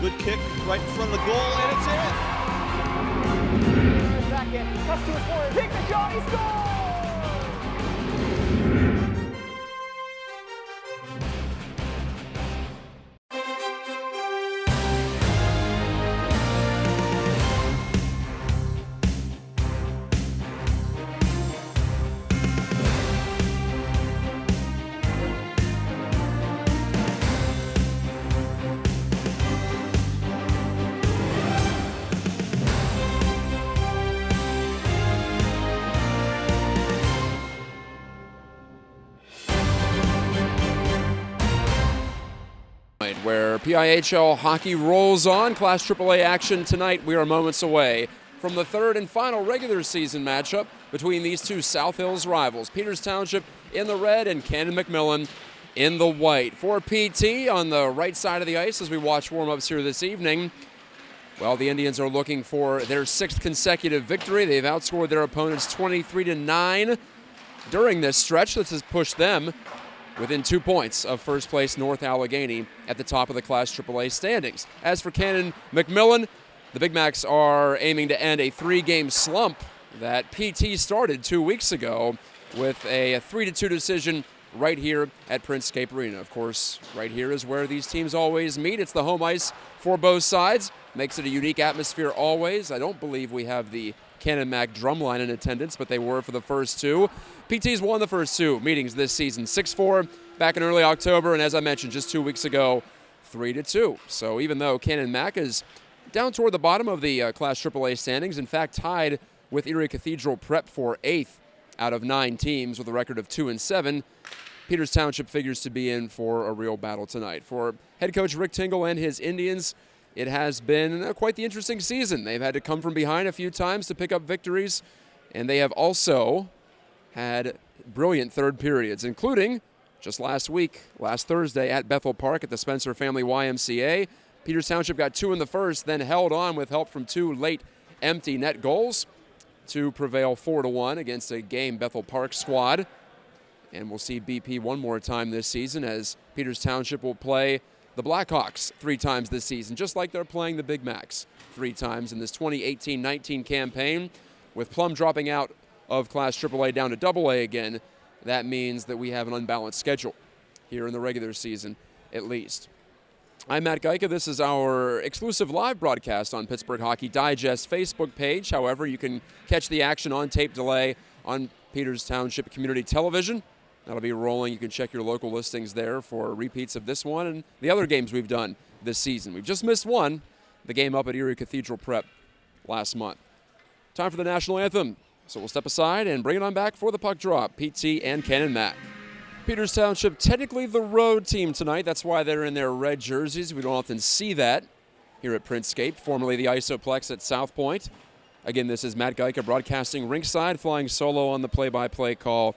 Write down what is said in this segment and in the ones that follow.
Good kick right in front of the goal, and it's in. Back in, cuts to his corner, take the shot, he scores! Where PIHL hockey rolls on. Class AAA action tonight. We are moments away from the third and final regular season matchup between these two South Hills rivals. Peters Township in the red and Canon McMillan in the white. For PT on the right side of the ice as we watch warm-ups here this evening. Well, the Indians are looking for their sixth consecutive victory. They've outscored their opponents 23-9 during this stretch. This has pushed them within 2 points of first place North Allegheny at the top of the Class AAA standings. As for Canon McMillan, the Big Macs are aiming to end a 3-game slump that PT started 2 weeks ago with a 3-2 decision right here at Prince Cape Arena. Of course, right here is where these teams always meet. It's the home ice for both sides. Makes it a unique atmosphere always. I don't believe we have the Canon Mac drumline in attendance, but they were for the first two. PT's won the first two meetings this season, 6-4 back in early October, and as I mentioned just 2 weeks ago, 3-2. So even though Canon Mac is down toward the bottom of the Class AAA standings, in fact tied with Erie Cathedral Prep for 8th out of 9 teams with a record of 2-7, Peters Township figures to be in for a real battle tonight. For head coach Rick Tingle and his Indians, it has been quite the interesting season. They've had to come from behind a few times to pick up victories, and they have also had brilliant third periods, including just last Thursday at Bethel Park at the Spencer Family YMCA. Peters Township got 2 in the first, then held on with help from 2 late empty net goals to prevail 4-1 against a game Bethel Park squad. And we'll see BP one more time this season as Peters Township will play the Blackhawks 3 times this season, just like they're playing the Big Macs 3 times in this 2018-19 campaign. With Plum dropping out of Class AAA down to AA again, that means that we have an unbalanced schedule here in the regular season, at least. I'm Matt Geika. This is our exclusive live broadcast on Pittsburgh Hockey Digest Facebook page. However, you can catch the action on tape delay on Peters Township Community Television. That'll be rolling. You can check your local listings there for repeats of this one and the other games we've done this season. We've just missed one, the game up at Erie Cathedral Prep last month. Time for the national anthem. So we'll step aside and bring it on back for the puck drop. PT and Canon Mac. Peters Township, technically the road team tonight. That's why they're in their red jerseys. We don't often see that here at Princescape, formerly the Isoplex at South Point. Again, this is Matt Geika broadcasting ringside, flying solo on the play-by-play call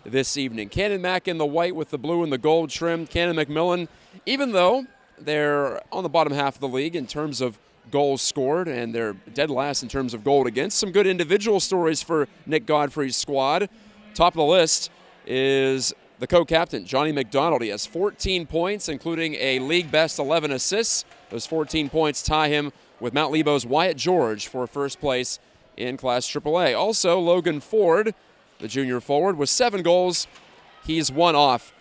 this evening. Canon Mac in the white with the blue and the gold trim. Canon McMillan, even though they're on the bottom half of the league in terms of goals scored, and they're dead last in terms of goal against. Some good individual stories for Nick Godfrey's squad. Top of the list is the co-captain, Johnny McDonald. He has 14 points, including a league-best 11 assists. Those 14 points tie him with Mount Lebo's Wyatt George for first place in Class AAA. Also, Logan Ford, the junior forward, with 7 goals. He's one off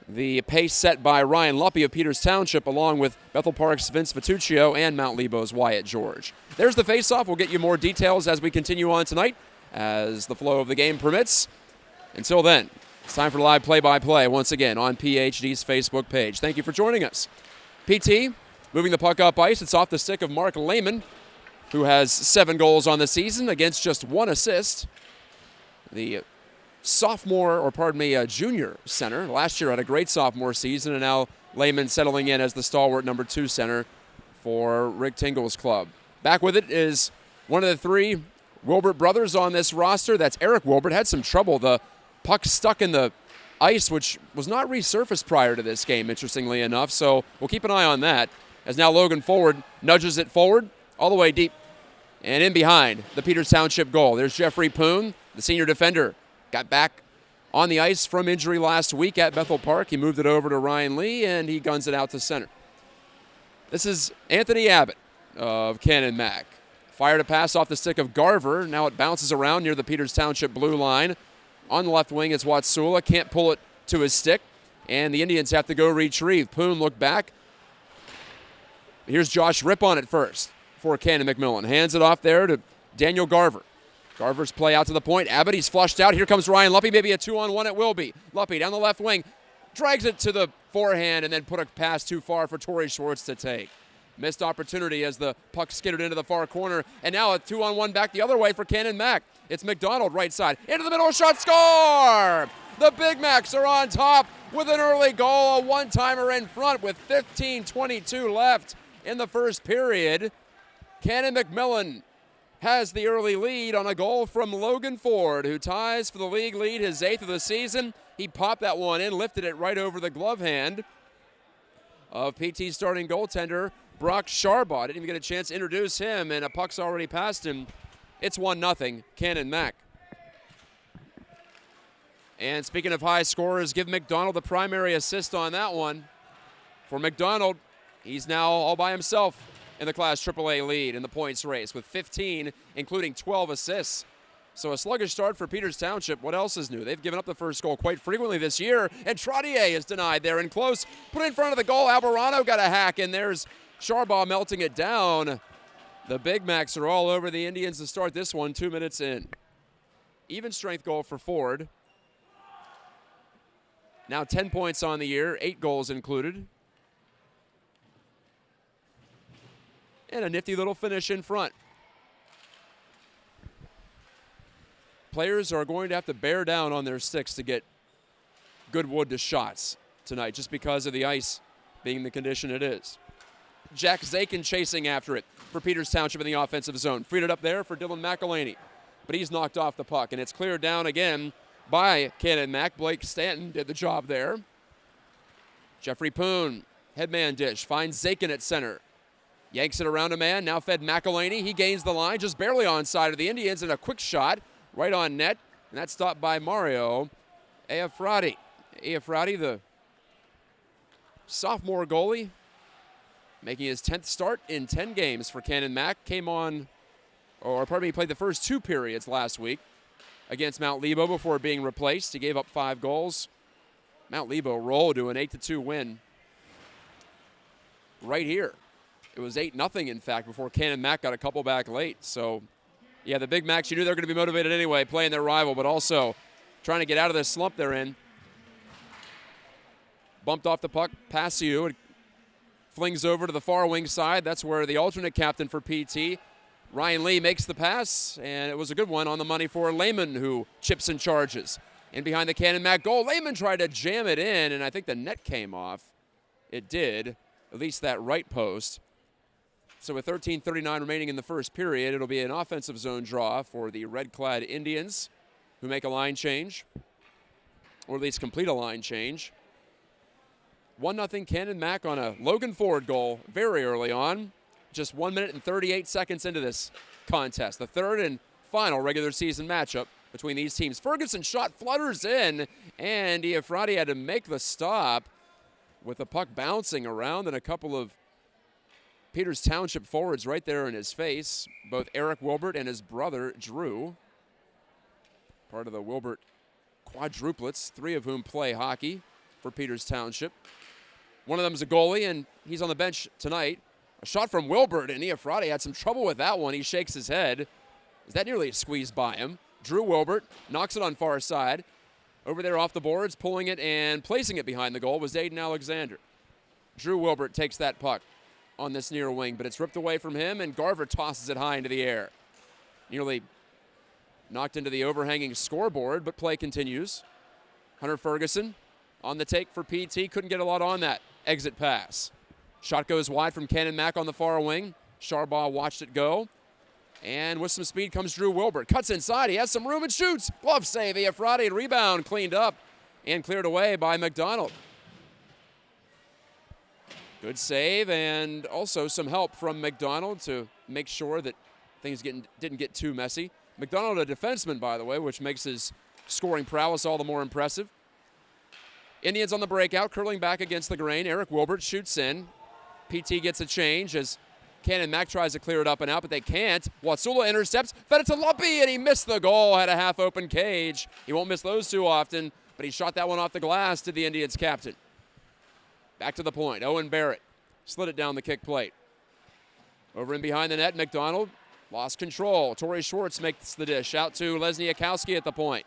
the pace set by Ryan Luppy of Peters Township, along with Bethel Park's Vince Vituccio and Mount Lebo's Wyatt George. There's the face-off. We'll get you more details as we continue on tonight, as the flow of the game permits. Until then, it's time for live play-by-play once again on PHD's Facebook page. Thank you for joining us. PT moving the puck up ice. It's off the stick of Mark Lehman, who has 7 goals on the season against just 1 assist. The junior center. Last year had a great sophomore season, and now Lehman settling in as the stalwart number 2 center for Rick Tingle's club. Back with it is one of the 3 Wilbert brothers on this roster. That's Eric Wilbert. Had some trouble. The puck stuck in the ice, which was not resurfaced prior to this game, interestingly enough, so we'll keep an eye on that. as now Logan Forward nudges it forward all the way deep and in behind the Peters Township goal. There's Jeffrey Poon, the senior defender, got back on the ice from injury last week at Bethel Park. He moved it over to Ryan Lee, and he guns it out to center. This is Anthony Abbott of Canon Mac. Fired a pass off the stick of Garver. Now it bounces around near the Peters Township blue line. On the left wing, it's Watsula. Can't pull it to his stick, and the Indians have to go retrieve. Poon looked back. Here's Josh Ripp on it first for Canon McMillan. Hands it off there to Daniel Garver. Garver's play out to the point. Abbott, he's flushed out. Here comes Ryan Luppy. Maybe a 2-on-1 it will be. Luppy down the left wing. Drags it to the forehand and then put a pass too far for Torrey Schwartz to take. Missed opportunity as the puck skidded into the far corner. And now a 2-on-1 back the other way for Canon Mac. It's McDonald right side. Into the middle, shot, score! The Big Macs are on top with an early goal. A one-timer in front with 15:22 left in the first period. Canon McMillan has the early lead on a goal from Logan Ford, who ties for the league lead, his 8th of the season. He popped that one in, lifted it right over the glove hand of PT's starting goaltender, Brock Sharbaugh. Didn't even get a chance to introduce him, and a puck's already past him. It's 1-0, Canon Mac. And speaking of high scorers, give McDonald the primary assist on that one. For McDonald, he's now all by himself in the Class AAA lead in the points race with 15, including 12 assists. So a sluggish start for Peters Township. What else is new? They've given up the first goal quite frequently this year, and Trottier is denied there and close. Put in front of the goal. Alvarado got a hack, and there's Sharbaugh melting it down. The Big Macs are all over the Indians to start this one 2 minutes in. Even strength goal for Ford. Now 10 points on the year, 8 goals included. And a nifty little finish in front. Players are going to have to bear down on their sticks to get good wood to shots tonight, just because of the ice being the condition it is. Jack Zakin chasing after it for Peters Township in the offensive zone. Freed it up there for Dylan McElhaney, but he's knocked off the puck, and it's cleared down again by Canon Mac. Blake Stanton did the job there. Jeffrey Poon, headman dish, finds Zakin at center. Yanks it around a man, now fed McElhaney. He gains the line, just barely onside of the Indians, and a quick shot right on net, and that's stopped by Mario Eafrati. Eafrati, the sophomore goalie, making his 10th start in 10 games for Canon Mac. Came on, or pardon me, he played the first 2 periods last week against Mount Lebo before being replaced. He gave up 5 goals. Mount Lebo rolled to an 8-2 win right here. It was 8-0, in fact, before Canon Mac got a couple back late. So, yeah, the Big Macs, you knew they were going to be motivated anyway, playing their rival, but also trying to get out of this slump they're in. Bumped off the puck, Passio. It flings over to the far wing side. That's where the alternate captain for PT, Ryan Lee, makes the pass, and it was a good one on the money for Lehman, who chips and charges. In behind the Canon Mac goal, Lehman tried to jam it in, and I think the net came off. It did, at least that right post. So with 13:39 remaining in the first period, it'll be an offensive zone draw for the red-clad Indians, who make a line change, or at least complete a line change. 1-0 Canon Mac on a Logan Ford goal very early on, just 1 minute and 38 seconds into this contest. The third and final regular season matchup between these teams. Ferguson's shot flutters in, and Eafrati had to make the stop with the puck bouncing around and a couple of Peters Township forwards right there in his face. Both Eric Wilbert and his brother, Drew. Part of the Wilbert quadruplets, 3 of whom play hockey for Peters Township. One of them is a goalie, and he's on the bench tonight. A shot from Wilbert, and Eafrati had some trouble with that one. He shakes his head. Is that nearly squeezed by him? Drew Wilbert knocks it on far side. Over there off the boards, pulling it and placing it behind the goal was Aiden Alexander. Drew Wilbert takes that puck on this near wing, but it's ripped away from him, and Garver tosses it high into the air. Nearly knocked into the overhanging scoreboard, but play continues. Hunter Ferguson on the take for PT. Couldn't get a lot on that exit pass. Shot goes wide from Canon Mac on the far wing. Sharbaugh watched it go. And with some speed comes Drew Wilbert. Cuts inside. He has some room and shoots. Glove save. Eafrati, and rebound cleaned up and cleared away by McDonald. Good save, and also some help from McDonald to make sure that things didn't get too messy. McDonald, a defenseman, by the way, which makes his scoring prowess all the more impressive. Indians on the breakout, curling back against the grain. Eric Wilbert shoots in. PT gets a change as Canon Mac tries to clear it up and out, but they can't. Watsula intercepts, fed it to Lumpy, and he missed the goal, had a half-open cage. He won't miss those too often, but he shot that one off the glass to the Indians' captain. Back to the point, Owen Barrett slid it down the kick plate. Over and behind the net, McDonald lost control. Torrey Schwartz makes the dish out to Lesniakowski at the point.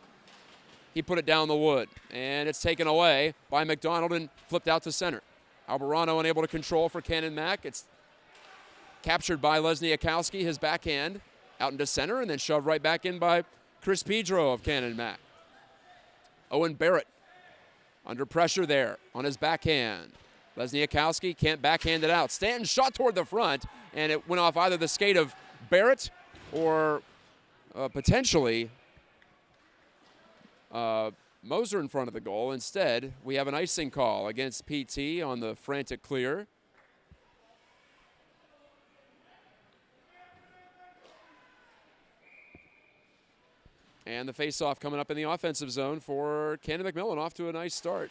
He put it down the wood, and it's taken away by McDonald and flipped out to center. Alvarado unable to control for Canon Mac. It's captured by Lesniakowski, his backhand out into center, and then shoved right back in by Chris Pedro of Canon Mac. Owen Barrett under pressure there on his backhand. Lesniakowski can't backhand it out. Stanton shot toward the front, and it went off either the skate of Barrett or potentially Moser in front of the goal. Instead, we have an icing call against PT on the frantic clear. And the face-off coming up in the offensive zone for Cannon McMillan, off to a nice start.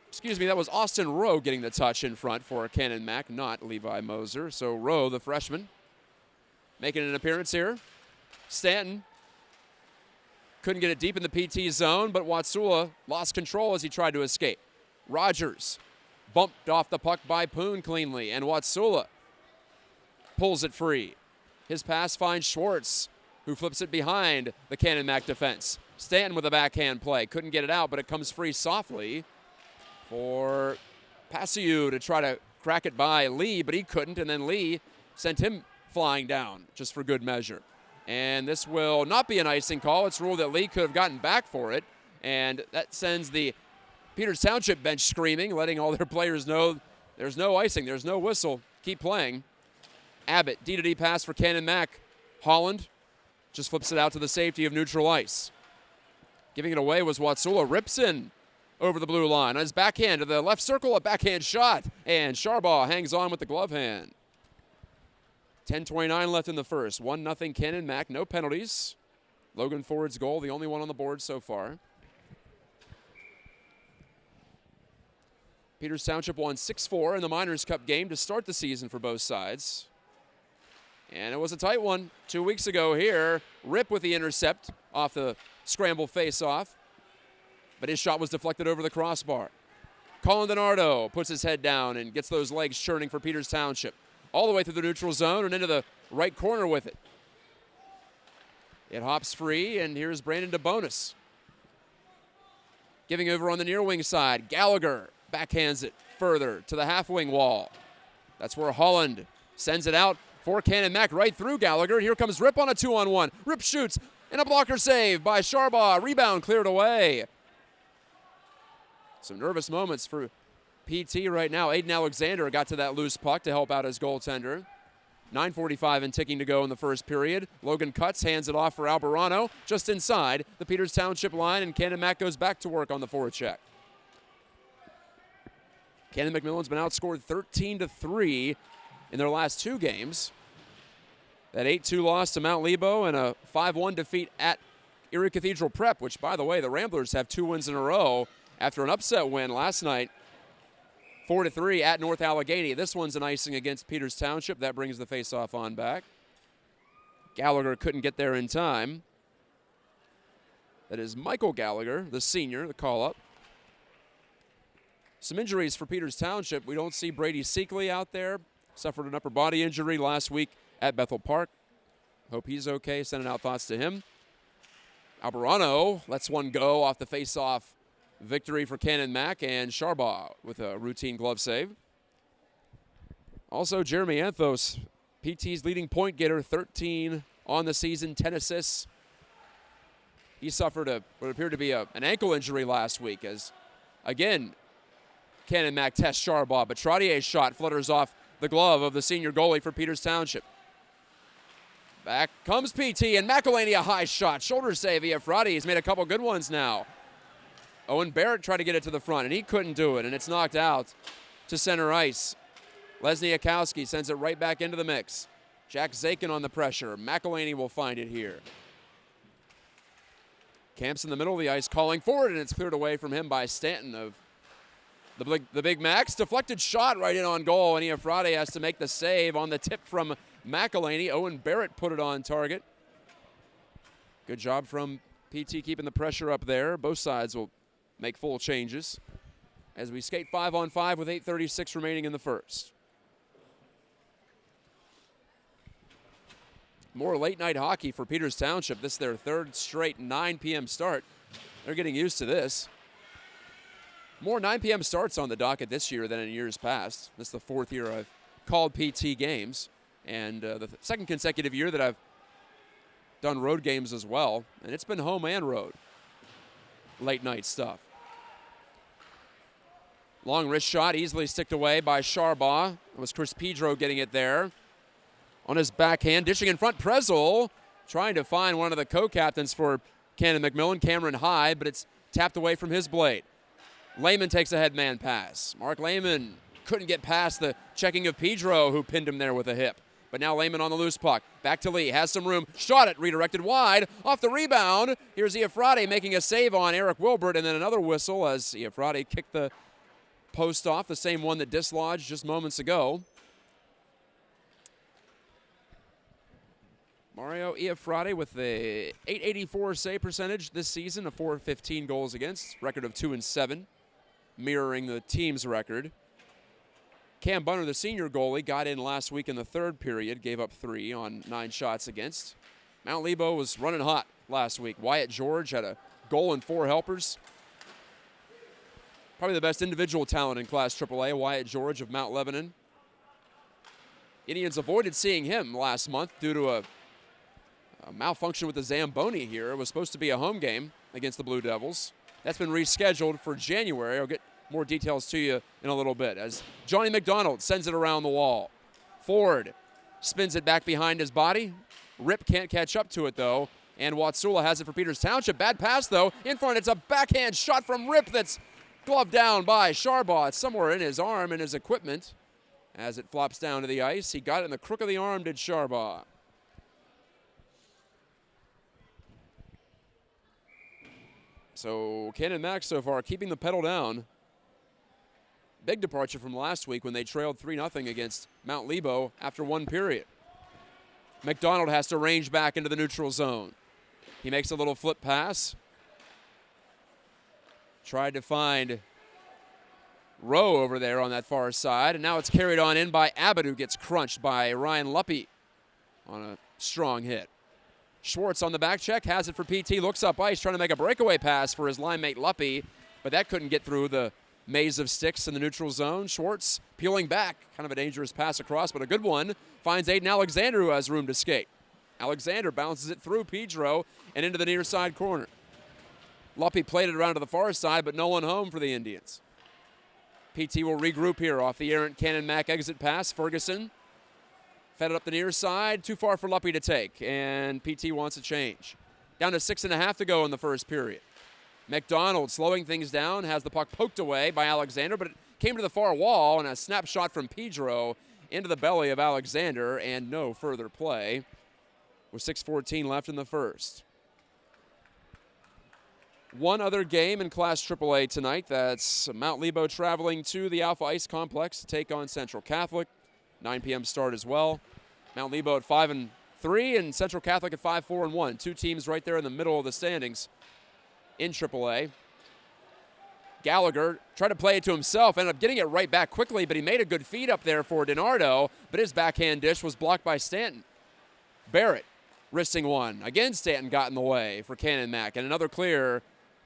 Excuse me, that was Austin Rowe getting the touch in front for Canon Mac, not Levi Moser. So Rowe, the freshman, making an appearance here. Stanton couldn't get it deep in the PT zone, but Watsula lost control as he tried to escape. Rogers bumped off the puck by Poon cleanly, and Watsula pulls it free. His pass finds Schwartz, who flips it behind the Canon Mac defense. Stanton with a backhand play. Couldn't get it out, but it comes free softly for Passiou to try to crack it by Lee, but he couldn't, and then Lee sent him flying down just for good measure. And this will not be an icing call. It's ruled that Lee could have gotten back for it, and that sends the Peters Township bench screaming, letting all their players know there's no icing, there's no whistle. Keep playing. Abbott, D-to-D pass for Canon Mac. Holland just flips it out to the safety of neutral ice. Giving it away was Watsula. Rips in over the blue line. On his backhand to the left circle, a backhand shot. And Sharbaugh hangs on with the glove hand. 10:29 left in the first. 1-0 Canon Mac. No penalties. Logan Ford's goal, the only one on the board so far. Peters Township won 6-4 in the Miners' Cup game to start the season for both sides. And it was a tight one 2 weeks ago here. Rip with the intercept off the scramble face-off. But his shot was deflected over the crossbar. Colin DiNardo puts his head down and gets those legs churning for Peters Township. All the way through the neutral zone and into the right corner with it. It hops free, and here's Brandon DeBonis. Giving over on the near wing side. Gallagher backhands it further to the half-wing wall. That's where Holland sends it out for Canon Mac right through Gallagher. Here comes Rip on a 2-on-1. Rip shoots, and a blocker save by Sharbaugh. Rebound cleared away. Some nervous moments for PT right now. Aiden Alexander got to that loose puck to help out his goaltender. 9:45 and ticking to go in the first period. Logan Cutts hands it off for Albarano just inside the Peters Township line, and Canon Mac goes back to work on the forecheck. Canon McMillan's been outscored 13-3 in their last two games. That 8-2 loss to Mount Lebo and a 5-1 defeat at Erie Cathedral Prep, which, by the way, the Ramblers have 2 wins in a row after an upset win last night, 4-3 at North Allegheny. This one's an icing against Peters Township. That brings the faceoff on back. Gallagher couldn't get there in time. That is Michael Gallagher, the senior, the call-up. Some injuries for Peters Township. We don't see Brady Seekley out there. Suffered an upper body injury last week at Bethel Park. Hope he's okay. Sending out thoughts to him. Albarano lets one go off the face-off victory for Canon Mac, and Sharbaugh with a routine glove save. Also, Jeremy Anthos, PT's leading point getter, 13 on the season, 10 assists. He suffered what appeared to be an ankle injury last week as, again, Canon Mac tests Sharbaugh, but Trottier's shot flutters off the glove of the senior goalie for Peters Township. Back comes PT, and McElhaney a high shot. Shoulder save via Frati. He's made a couple good ones now. Owen Barrett tried to get it to the front, and he couldn't do it, and it's knocked out to center ice. Lesniakowski sends it right back into the mix. Jack Zakin on the pressure. McElhaney will find it here. Camps in the middle of the ice calling forward, and it's cleared away from him by Stanton of the Big Max. Deflected shot right in on goal, and Iafrate has to make the save on the tip from McElhaney. Owen Barrett put it on target. Good job from PT keeping the pressure up there. Both sides will make full changes as we skate 5-on-5 with 8:36 remaining in the first. More late night hockey for Peters Township. This is their third straight 9 p.m. start. They're getting used to this. More 9 p.m. starts on the docket this year than in years past. This is the fourth year I've called PT games, and the second consecutive year that I've done road games as well, and it's been home and road. Late night stuff. Long wrist shot, easily sticked away by Charbaugh. It was Chris Pedro getting it there. On his backhand, dishing in front, Prezel trying to find one of the co-captains for Canon McMillan, Cameron Hyde, but it's tapped away from his blade. Lehman takes a headman pass. Mark Lehman couldn't get past the checking of Pedro, who pinned him there with a hip. But now Lehman on the loose puck. Back to Lee, has some room, shot it, redirected wide, off the rebound. Here's Iafrate making a save on Eric Wilbert, and then another whistle as Iafrate kicked the post off, the same one that dislodged just moments ago. Mario Iafrate with a .884 save percentage this season, a .415 goals against, record of 2-7, mirroring the team's record. Cam Bunner, the senior goalie, got in last week in the third period, gave up 3 on 9 shots against. Mount Lebo was running hot last week. Wyatt George had a goal and 4 helpers. Probably the best individual talent in Class AAA, Wyatt George of Mount Lebanon. Indians avoided seeing him last month due to a malfunction with the Zamboni here. It was supposed to be a home game against the Blue Devils. That's been rescheduled for January. I'll get more details to you in a little bit as Johnny McDonald sends it around the wall. Ford spins it back behind his body. Rip can't catch up to it, though, and Watsula has it for Peters Township. Bad pass, though. In front, it's a backhand shot from Rip that's gloved down by Charbaugh. It's somewhere in his arm and his equipment as it flops down to the ice. He got it in the crook of the arm, did Charbaugh. So Ken and Max so far keeping the pedal down. Big departure from last week when they trailed 3-0 against Mount Lebo after 1 period. McDonald has to range back into the neutral zone. He makes a little flip pass. Tried to find Rowe over there on that far side, and now it's carried on in by Abbott, who gets crunched by Ryan Luppy on a strong hit. Schwartz on the back check, has it for PT, looks up ice, trying to make a breakaway pass for his line mate Luppy, but that couldn't get through the maze of sticks in the neutral zone. Schwartz peeling back, kind of a dangerous pass across, but a good one. Finds Aiden Alexander, who has room to skate. Alexander bounces it through Pedro and into the near side corner. Luppy played it around to the far side, but no one home for the Indians. PT will regroup here off the errant Cannon Mac exit pass. Ferguson fed it up the near side, too far for Luppy to take, and PT wants a change. Down to 6.5 to go in the first period. McDonald slowing things down, has the puck poked away by Alexander, but it came to the far wall, and a snapshot from Pedro into the belly of Alexander, and no further play with 6:14 left in the first. One other game in Class AAA tonight. That's Mount Lebo traveling to the Alpha Ice Complex to take on Central Catholic. 9 p.m. start as well. Mount Lebo at 5-3 and Central Catholic at 5-4-1. 2 teams right there in the middle of the standings in AAA. Gallagher tried to play it to himself, ended up getting it right back quickly, but he made a good feed up there for DiNardo, but his backhand dish was blocked by Stanton. Barrett wristing one. Again, Stanton got in the way for Cannon Mac, and another clear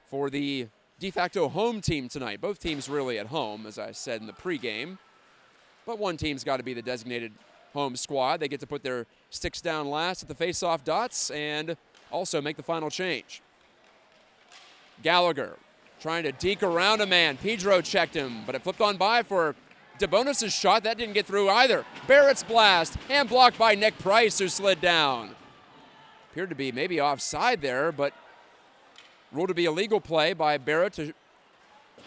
for the de facto home team tonight. Both teams really at home, as I said in the pregame. But one team's got to be the designated home squad. They get to put their sticks down last at the face-off dots and also make the final change. Gallagher trying to deke around a man. Pedro checked him, but it flipped on by for DeBonis' shot. That didn't get through either. Barrett's blast, and blocked by Nick Price, who slid down. Appeared to be maybe offside there, but ruled to be a legal play by Barrett to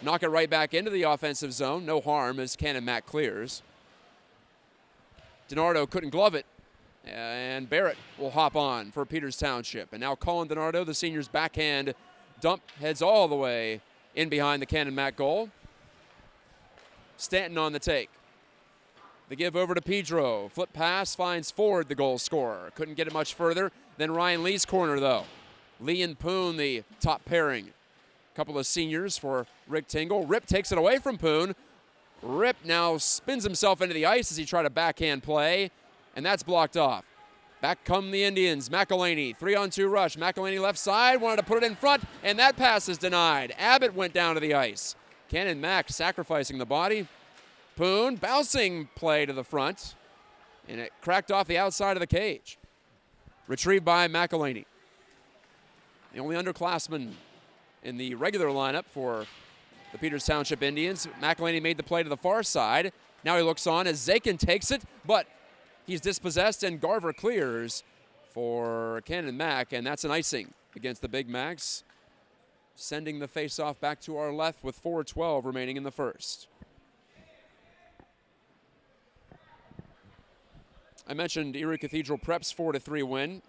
knock it right back into the offensive zone. No harm as Canon Mac clears. DiNardo couldn't glove it, and Barrett will hop on for Peters Township. And now Colin DiNardo, the senior's backhand dump, heads all the way in behind the Canon Mac goal. Stanton on the take. The give over to Pedro. Flip pass finds Ford, the goal scorer. Couldn't get it much further than Ryan Lee's corner, though. Lee and Poon, the top pairing. Couple of seniors for Rick Tingle. Rip takes it away from Poon. Rip now spins himself into the ice as he tried a backhand play, and that's blocked off. Back come the Indians. McElhaney, 3-on-2 rush. McElhaney left side, wanted to put it in front, and that pass is denied. Abbott went down to the ice. Canon Mac sacrificing the body. Poon bouncing play to the front, and it cracked off the outside of the cage. Retrieved by McElhaney. The only underclassman in the regular lineup for the Peters Township Indians. McElhaney made the play to the far side. Now he looks on as Zakin takes it, but he's dispossessed, and Garver clears for Canon Mac, and that's an icing against the Big Macs, sending the faceoff back to our left with 4:12 remaining in the first. I mentioned Erie Cathedral Prep's 4-3 win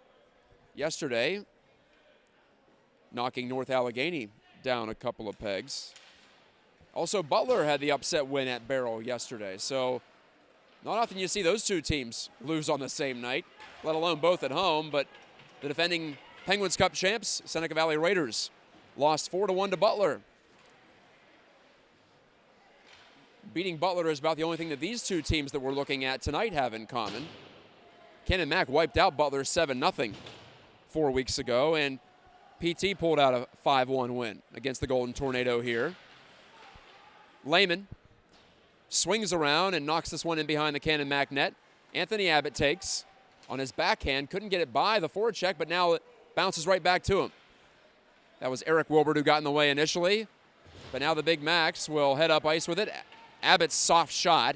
yesterday, knocking North Allegheny down a couple of pegs. Also, Butler had the upset win at Barrow yesterday, so not often you see those two teams lose on the same night, let alone both at home, but the defending Penguins Cup champs, Seneca Valley Raiders, lost 4-1 to Butler. Beating Butler is about the only thing that these two teams that we're looking at tonight have in common. Canon Mac wiped out Butler 7-0 4 weeks ago, and PT pulled out a 5-1 win against the Golden Tornado here. Lehman swings around and knocks this one in behind the Canon Mac net. Anthony Abbott takes on his backhand, couldn't get it by the forecheck, but now it bounces right back to him. That was Eric Wilbert who got in the way initially, but now the Big Macs will head up ice with it. Abbott's soft shot,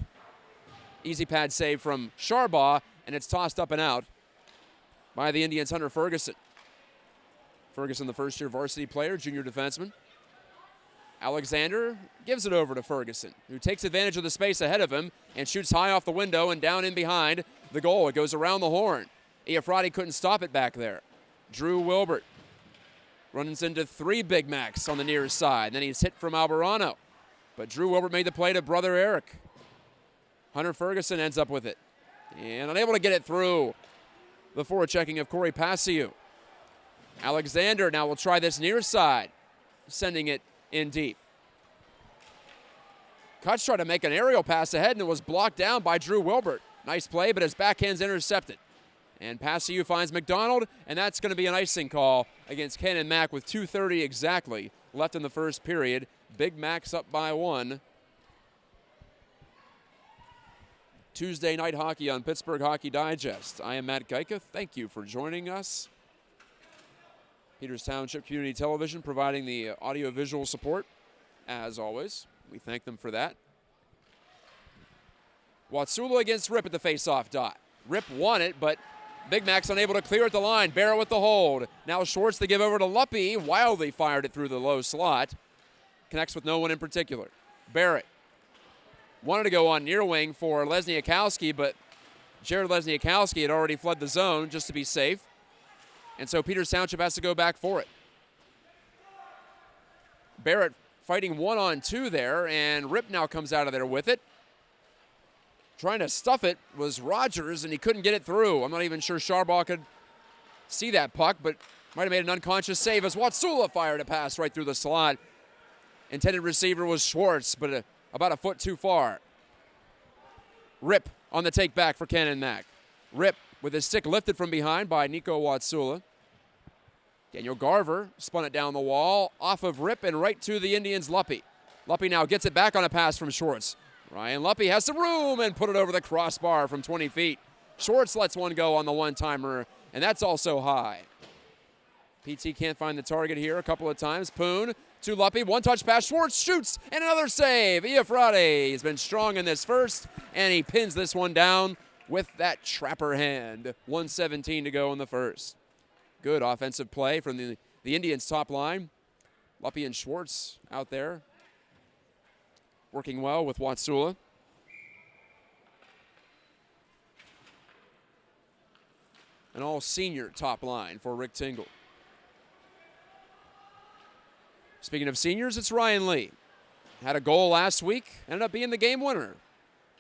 easy pad save from Sharbaugh, and it's tossed up and out by the Indians' Hunter Ferguson. Ferguson, the first-year varsity player, junior defenseman. Alexander gives it over to Ferguson, who takes advantage of the space ahead of him and shoots high off the window and down in behind the goal. It goes around the horn. Iafrati couldn't stop it back there. Drew Wilbert runs into 3 Big Macs on the near side. Then he's hit from Albarano. But Drew Wilbert made the play to brother Eric. Hunter Ferguson ends up with it, and unable to get it through the forechecking of Corey Passiou. Alexander now will try this near side, sending it in deep. Kutch tried to make an aerial pass ahead, and it was blocked down by Drew Wilbert. Nice play, but his backhand's intercepted. And Passiou finds McDonald, and that's going to be an icing call against Canon Mac with 2:30 exactly left in the first period. Big Macs up by 1. Tuesday night hockey on Pittsburgh Hockey Digest. I am Matt Geika. Thank you for joining us. Peters Township Community Television providing the audio-visual support, as always. We thank them for that. Watsula against Rip at the face-off dot. Rip won it, but Big Mac's unable to clear at the line. Barrow with the hold. Now Schwartz to give over to Luppy. Wildly fired it through the low slot. Connects with no one in particular. Barrett wanted to go on near wing for Lesniakowski, but Jared Lesniakowski had already fled the zone just to be safe. And so Peters Township has to go back for it. Barrett fighting 1-on-2 there, and Rip now comes out of there with it. Trying to stuff it was Rogers, and he couldn't get it through. I'm not even sure Sharbaugh could see that puck, but might have made an unconscious save as Watsula fired a pass right through the slot. Intended receiver was Schwartz, but about a foot too far. Rip on the take back for Canon Mac. Rip with his stick lifted from behind by Nico Watsula. Daniel Garver spun it down the wall, off of Rip and right to the Indians' Luppy. Luppy now gets it back on a pass from Schwartz. Ryan Luppy has some room and put it over the crossbar from 20 feet. Schwartz lets one go on the one-timer, and that's also high. PT can't find the target here a couple of times. Poon to Luppy, one-touch pass. Schwartz shoots, and another save. Iafrati has been strong in this first, and he pins this one down with that trapper hand. 1:17 to go in the first. Good offensive play from the Indians' top line. Luppy and Schwartz out there working well with Watsula. An all-senior top line for Rick Tingle. Speaking of seniors, it's Ryan Lee. Had a goal last week, ended up being the game winner.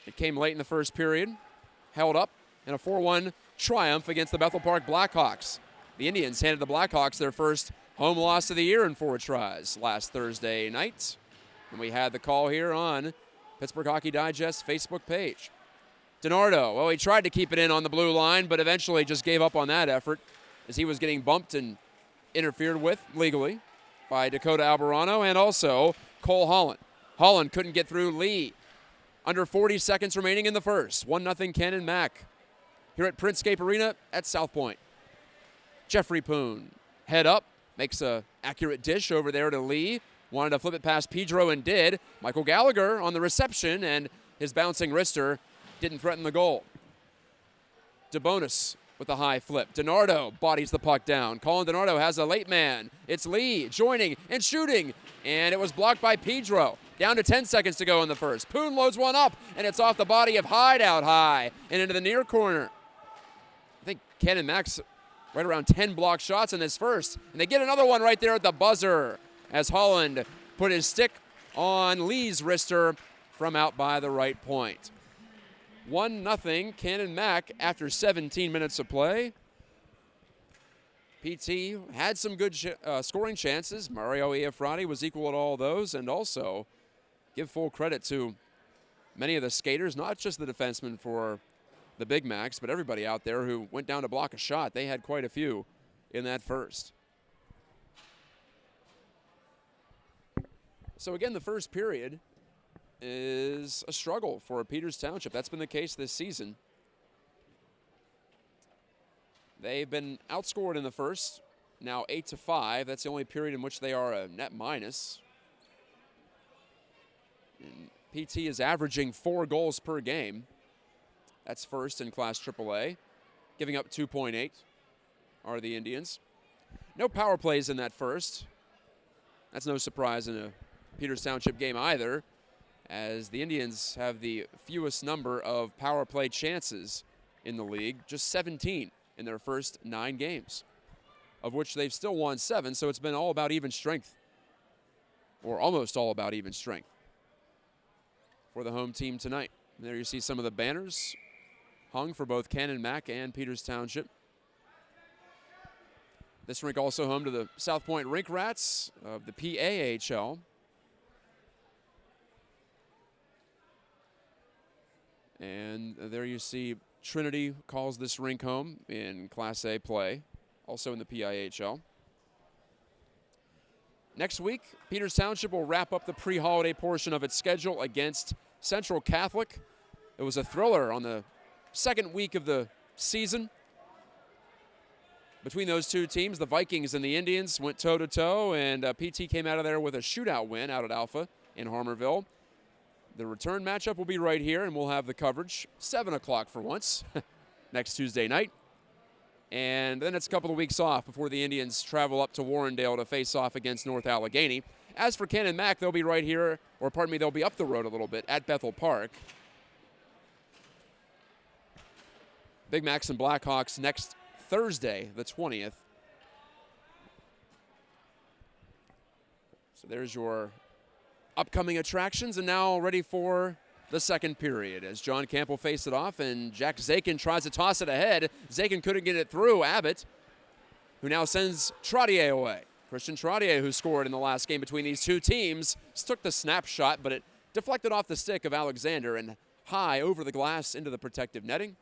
It came late in the first period, held up in a 4-1 triumph against the Bethel Park Blackhawks. The Indians handed the Blackhawks their first home loss of the year in 4 tries last Thursday night. And we had the call here on Pittsburgh Hockey Digest Facebook page. DiNardo, well, he tried to keep it in on the blue line, but eventually just gave up on that effort as he was getting bumped and interfered with legally by Dakota Albarano and also Cole Holland. Holland couldn't get through Lee. Under 40 seconds remaining in the first. 1-0 Canon Mac here at Printscape Arena at South Point. Jeffrey Poon, head up, makes a accurate dish over there to Lee. Wanted to flip it past Pedro and did. Michael Gallagher on the reception, and his bouncing wrister didn't threaten the goal. DeBonis with a high flip. DiNardo bodies the puck down. Colin DiNardo has a late man. It's Lee joining and shooting, and it was blocked by Pedro. Down to 10 seconds to go in the first. Poon loads one up, and it's off the body of Hyde out high and into the near corner. I think Canon Max right around 10 block shots in this first, and they get another one right there at the buzzer as Holland put his stick on Lee's wrister from out by the right point. 1-0 Canon Mac after 17 minutes of play. PT had some good scoring chances. Mario Iafrati was equal at all those, and also give full credit to many of the skaters, not just the defensemen for the Big Macs, but everybody out there who went down to block a shot. They had quite a few in that first. So again, the first period is a struggle for Peters Township. That's been the case this season. They've been outscored in the first, now 8-5. That's the only period in which they are a net minus. And PT is averaging 4 goals per game. That's first in Class AAA. Giving up 2.8 are the Indians. No power plays in that first. That's no surprise in a Peters Township game either, as the Indians have the fewest number of power play chances in the league, just 17 in their first 9 games, of which they've still won 7, so it's been all about even strength, or almost all about even strength for the home team tonight. And there you see some of the banners hung for both Canon Mac and Peters Township. This rink also home to the South Point Rink Rats of the PAHL. And there you see Trinity calls this rink home in Class A play, also in the PIHL. Next week, Peters Township will wrap up the pre-holiday portion of its schedule against Central Catholic. It was a thriller on the second week of the season. Between those two teams, the Vikings and the Indians went toe-to-toe, and PT came out of there with a shootout win out at Alpha in Harmarville. The return matchup will be right here, and we'll have the coverage, 7 o'clock for once, next Tuesday night. And then it's a couple of weeks off before the Indians travel up to Warrendale to face off against North Allegheny. As for Canon Mac, they'll be right here, or pardon me, they'll be up the road a little bit at Bethel Park. Big Macs and Blackhawks next Thursday, the 20th. So there's your upcoming attractions, and now ready for the second period as John Camp will face it off, and Jack Zakin tries to toss it ahead. Zakin couldn't get it through. Abbott, who now sends Trottier away. Christian Trottier, who scored in the last game between these two teams, took the snapshot, but it deflected off the stick of Alexander and high over the glass into the protective netting,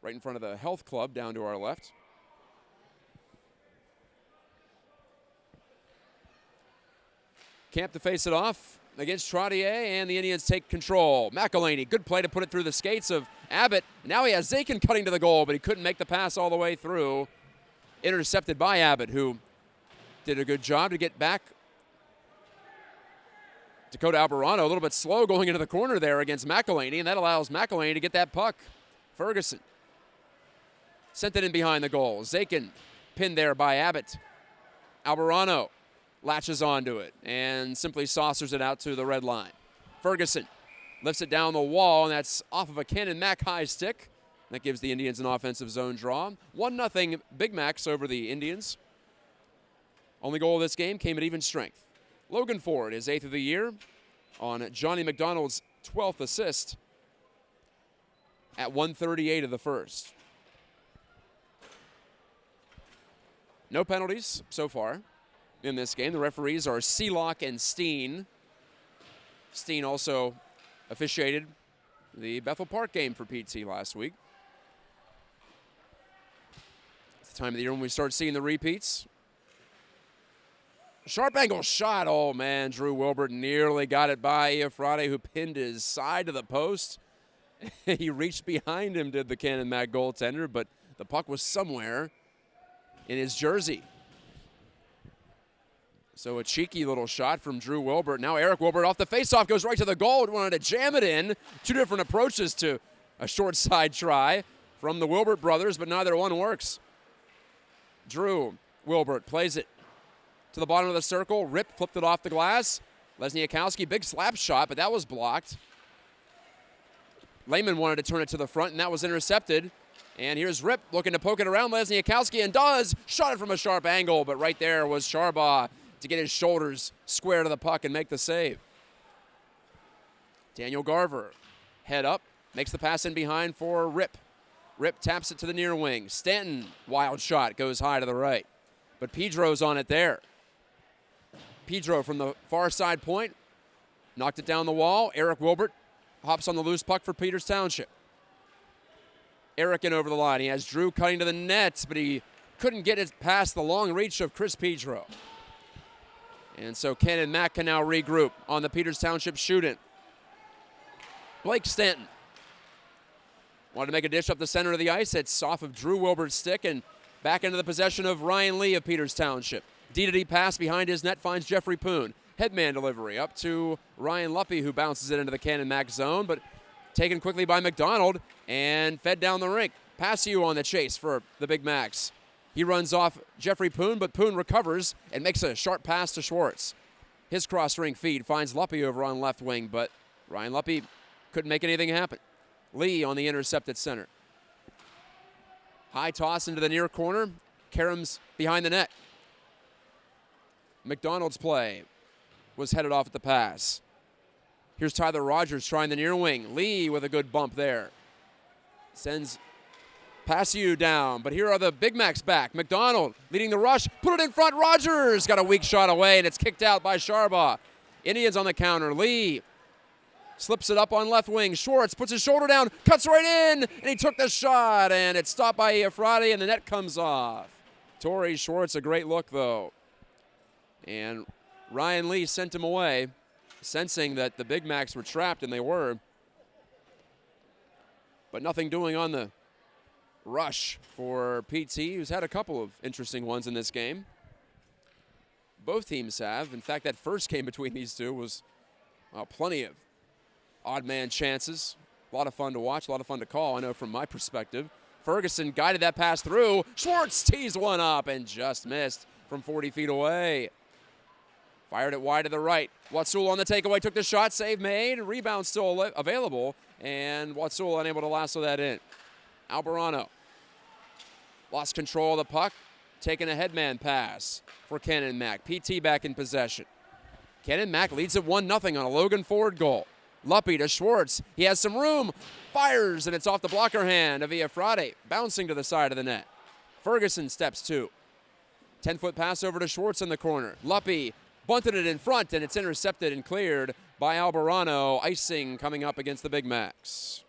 right in front of the health club down to our left. Camp to face it off against Trottier, and the Indians take control. McElhaney, good play to put it through the skates of Abbott. Now he has Zakin cutting to the goal, but he couldn't make the pass all the way through. Intercepted by Abbott, who did a good job to get back. Dakota Albarano a little bit slow going into the corner there against McElhaney, and that allows McElhaney to get that puck. Ferguson sent it in behind the goal. Zakin pinned there by Abbott. Albarano latches onto it and simply saucers it out to the red line. Ferguson lifts it down the wall, and that's off of a Canon Mac high stick. That gives the Indians an offensive zone draw. 1-0 Big Macs over the Indians. Only goal of this game came at even strength. Logan Ford, his 8th of the year, on Johnny McDonald's 12th assist at 1:38 of the first. No penalties so far in this game. The referees are Sealock and Steen. Steen also officiated the Bethel Park game for PT last week. It's the time of the year when we start seeing the repeats. Sharp angle shot. Oh, man, Drew Wilbert nearly got it by Friday, who pinned his side to the post. He reached behind him, did the Canon Mac goaltender, but the puck was somewhere in his jersey. So a cheeky little shot from Drew Wilbert. Now Eric Wilbert off the faceoff goes right to the goal. Wanted to jam it in. Two different approaches to a short side try from the Wilbert brothers, but neither one works. Drew Wilbert plays it to the bottom of the circle. Rip flipped it off the glass. Lesniakowski, big slap shot, but that was blocked. Lehman wanted to turn it to the front, and that was intercepted. And here's Rip looking to poke it around Lesniakowski, and does. Shot it from a sharp angle, but right there was Charbaugh to get his shoulders square to the puck and make the save. Daniel Garver, head up, makes the pass in behind for Rip. Rip taps it to the near wing. Stanton, wild shot, goes high to the right. But Pedro's on it there. Pedro from the far side point, knocked it down the wall. Eric Wilbert hops on the loose puck for Peters Township. Eric in over the line. He has Drew cutting to the net, but he couldn't get it past the long reach of Chris Pedro. And so Ken and Mac can now regroup on the Peters Township shoot-in. Blake Stanton wanted to make a dish up the center of the ice. It's off of Drew Wilbert's stick and back into the possession of Ryan Lee of Peters Township. D-to-D pass behind his net finds Jeffrey Poon. Headman delivery up to Ryan Luppy, who bounces it into the Ken and Mac zone, but taken quickly by McDonald and fed down the rink. Passio on the chase for the Big Macs. He runs off Jeffrey Poon, but Poon recovers and makes a sharp pass to Schwartz. His cross-ring feed finds Luppy over on left wing, but Ryan Luppy couldn't make anything happen. Lee on the intercept at center. High toss into the near corner. Karam's behind the net. McDonald's play was headed off at the pass. Here's Tyler Rogers trying the near wing. Lee with a good bump there. Sends Passio down, but here are the Big Macs back. McDonald leading the rush, put it in front. Rogers got a weak shot away, and it's kicked out by Charbaugh. Indians on the counter. Lee slips it up on left wing. Schwartz puts his shoulder down, cuts right in, and he took the shot, and it's stopped by Friday, and the net comes off. Torrey Schwartz, a great look, though. And Ryan Lee sent him away, sensing that the Big Macs were trapped, and they were. But nothing doing on the rush for PT, who's had a couple of interesting ones in this game. Both teams have. In fact, that first game between these two was plenty of odd man chances. A lot of fun to watch, a lot of fun to call, I know from my perspective. Ferguson guided that pass through. Schwartz tees one up and just missed from 40 feet away. Fired it wide to the right. Watsul on the takeaway, took the shot, save made, rebound still available, and Watsul unable to lasso that in. Albarano lost control of the puck, taking a headman pass for Ken and Mac. PT back in possession. Ken and Mac leads at 1-0 on a Logan Ford goal. Luppy to Schwartz. He has some room, fires, and it's off the blocker hand of Friday, bouncing to the side of the net. Ferguson steps to. 10-foot pass over to Schwartz in the corner. Luppy bunted it in front, and it's intercepted and cleared by Albarano. Icing coming up against the Big Macs.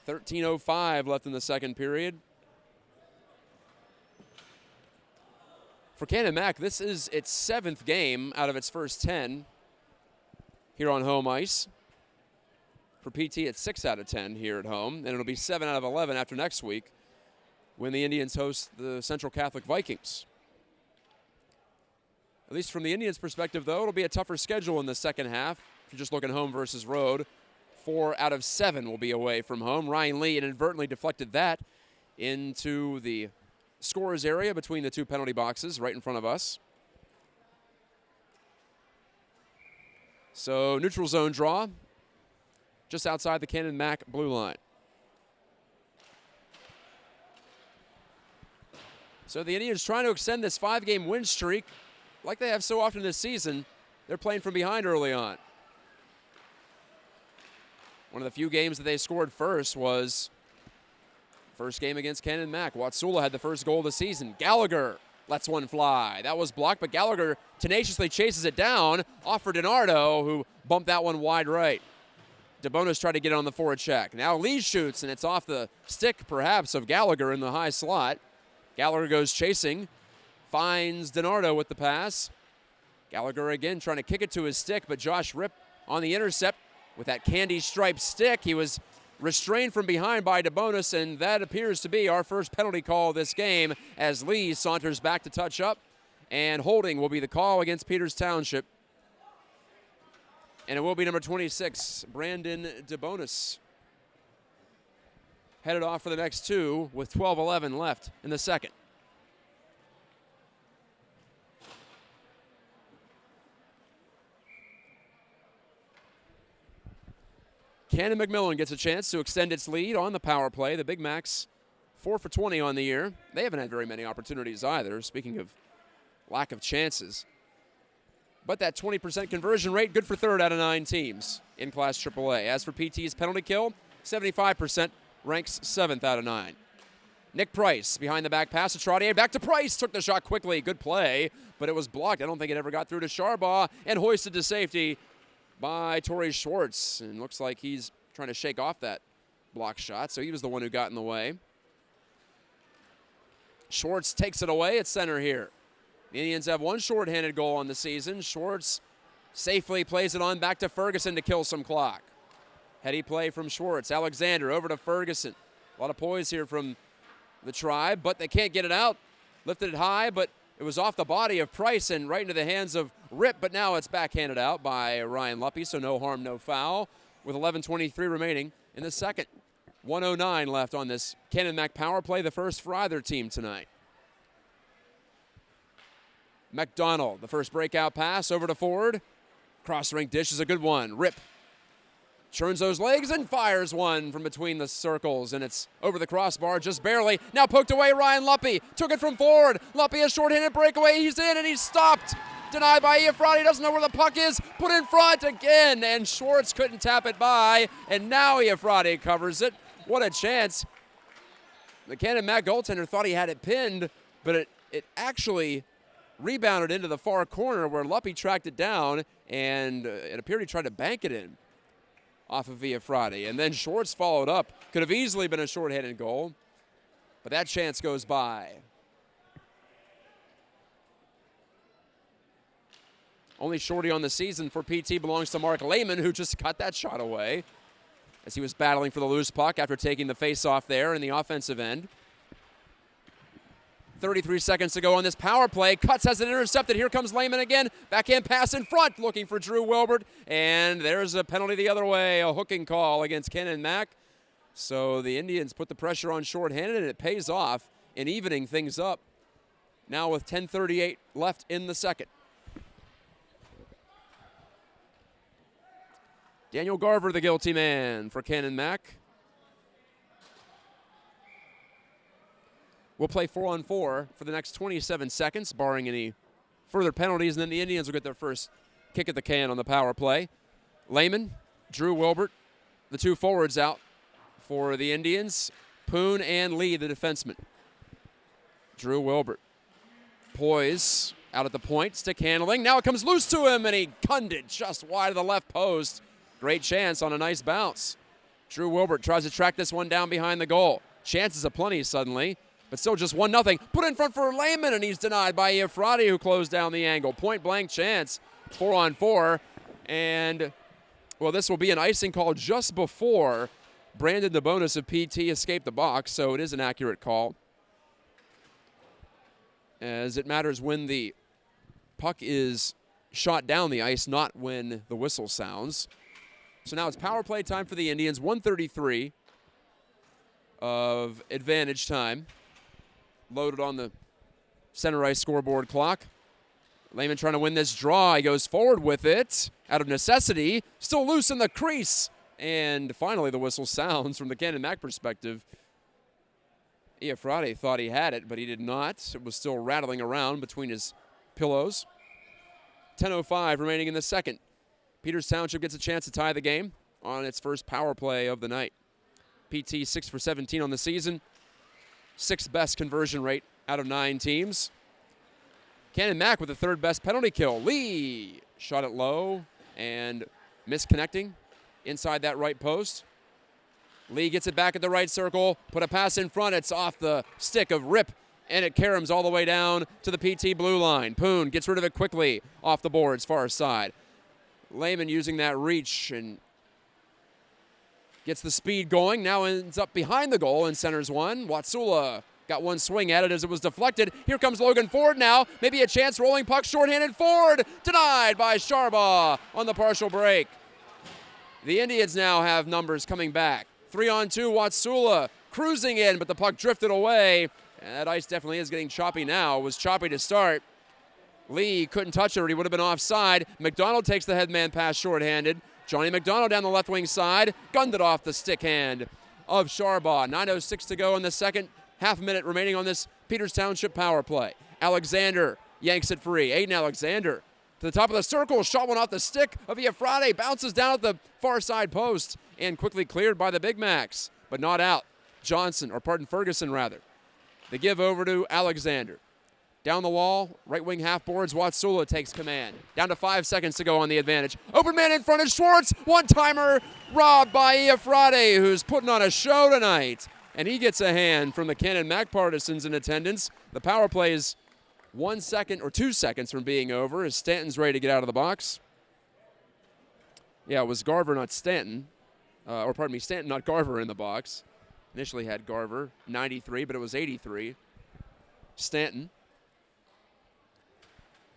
13:05 left in the second period. For Canon Mac, this is its 7th game out of its first 10 here on home ice. For PT, it's 6 out of 10 here at home, and it'll be 7 out of 11 after next week when the Indians host the Central Catholic Vikings. At least from the Indians' perspective, though, it'll be a tougher schedule in the second half. If you're just looking home versus road, 4 out of 7 will be away from home. Ryan Lee inadvertently deflected that into the scorer's area between the two penalty boxes right in front of us. So neutral zone draw just outside the Canon Mac blue line. So the Indians trying to extend this 5-game win streak like they have so often this season. They're playing from behind early on. One of the few games that they scored first was first game against Canon Mac. Watsula had the first goal of the season. Gallagher lets one fly. That was blocked, but Gallagher tenaciously chases it down off for DiNardo, who bumped that one wide right. DeBonis tried to get it on the forward check. Now Lee shoots, and it's off the stick, perhaps, of Gallagher in the high slot. Gallagher goes chasing, finds DiNardo with the pass. Gallagher again trying to kick it to his stick, but Josh Ripp on the intercept with that candy striped stick. He was restrained from behind by DeBonis, and that appears to be our first penalty call of this game as Lee saunters back to touch up, and holding will be the call against Peters Township. And it will be number 26, Brandon DeBonis. Headed off for the next two with 12:11 left in the second. Canon McMillan gets a chance to extend its lead on the power play. The Big Macs 4 for 20 on the year. They haven't had very many opportunities either, speaking of lack of chances. But that 20% conversion rate, good for 3rd out of 9 teams in Class AAA. As for PT's penalty kill, 75%, ranks 7th out of 9. Nick Price behind the back pass to Trottier. Back to Price, took the shot quickly. Good play, but it was blocked. I don't think it ever got through to Sharbaugh, and hoisted to safety by Torrey Schwartz. And looks like he's trying to shake off that block shot, so he was the one who got in the way. Schwartz takes it away at center here. The Indians have one shorthanded goal on the season. Schwartz safely plays it on back to Ferguson to kill some clock. Heady play from Schwartz. Alexander over to Ferguson. A lot of poise here from the Tribe, but they can't get it out. Lifted it high, but it was off the body of Price and right into the hands of Rip, but now it's backhanded out by Ryan Luppy, so no harm, no foul, with 11:23 remaining in the second. 1:09 left on this Canon Mac power play, the first for either team tonight. McDonald, the first breakout pass over to Ford. Cross-rink dish is a good one. Rip turns those legs and fires one from between the circles, and it's over the crossbar just barely. Now poked away, Ryan Luppy. Took it from Ford. Luppy, a short-handed breakaway. He's in, and he's stopped. Denied by Iafrati. Doesn't know where the puck is. Put in front again, and Schwartz couldn't tap it by, and now Iafrati covers it. What a chance. The Canon Mac goaltender thought he had it pinned, but it actually rebounded into the far corner where Luppy tracked it down, and it appeared he tried to bank it in off of Iafrati. And then Schwartz followed up. Could have easily been a shorthanded goal, but that chance goes by. Only shorty on the season for PT belongs to Mark Lehman, who just cut that shot away as he was battling for the loose puck after taking the face-off there in the offensive end. 33 seconds to go on this power play. Cuts has it intercepted. Here comes Lehman again. Backhand pass in front, looking for Drew Wilbert. And there's a penalty the other way, a hooking call against Canon Mac. So the Indians put the pressure on shorthanded, and it pays off in evening things up. Now with 10:38 left in the second. Daniel Garver, the guilty man for Canon Mac. We'll play 4-on-4 for the next 27 seconds, barring any further penalties, and then the Indians will get their first kick at the can on the power play. Lehman, Drew Wilbert, the two forwards out for the Indians. Poon and Lee, the defenseman. Drew Wilbert. Poise out at the point, stick handling. Now it comes loose to him, and he gunned it just wide of the left post. Great chance on a nice bounce. Drew Wilbert tries to track this one down behind the goal. Chances aplenty suddenly, but still just 1-0. Put in front for Lehman, and he's denied by Iafrati, who closed down the angle. Point-blank chance, 4-on-4. And, well, this will be an icing call just before Brandon DeBonis of PT escaped the box, so it is an accurate call, as it matters when the puck is shot down the ice, not when the whistle sounds. So now it's power play time for the Indians. 1:33 of advantage time loaded on the center ice scoreboard clock. Lehman trying to win this draw. He goes forward with it out of necessity. Still loose in the crease. And finally the whistle sounds from the Canon Mac perspective. Iafrate thought he had it, but he did not. It was still rattling around between his pillows. 10:05 remaining in the second. Peters Township gets a chance to tie the game on its first power play of the night. PT 6 for 17 on the season. 6th best conversion rate out of 9 teams. Canon Mac with the 3rd best penalty kill. Lee shot it low and misconnecting inside that right post. Lee gets it back at the right circle, put a pass in front. It's off the stick of Rip, and it caroms all the way down to the PT blue line. Poon gets rid of it quickly off the boards, far side. Lehman using that reach and gets the speed going. Now ends up behind the goal and centers one. Watsula got one swing at it as it was deflected. Here comes Logan Ford now. Maybe a chance, rolling puck, shorthanded. Ford denied by Sharbaugh on the partial break. The Indians now have numbers coming back. 3-on-2, Watsula cruising in, but the puck drifted away. And that ice definitely is getting choppy now. It was choppy to start. Lee couldn't touch it or he would have been offside. McDonald takes the headman pass shorthanded. Johnny McDonald down the left wing side, gunned it off the stick hand of Sharbaugh. 9:06 to go in the second. Half a minute remaining on this Peters Township power play. Alexander yanks it free. Aiden Alexander to the top of the circle, shot one off the stick of Iafrate, bounces down at the far side post and quickly cleared by the Big Macs, but not out. Ferguson rather. The give over to Alexander. Down the wall, right wing half boards, Watsula takes command. Down to 5 seconds to go on the advantage. Open man in front of Schwartz. One-timer robbed by Iafrate, who's putting on a show tonight. And he gets a hand from the Canon Mac partisans in attendance. The power play is 1 second or 2 seconds from being over as Stanton's ready to get out of the box. Yeah, it was Garver, not Stanton. Stanton, not Garver in the box. Initially had Garver, 93, but it was 83. Stanton.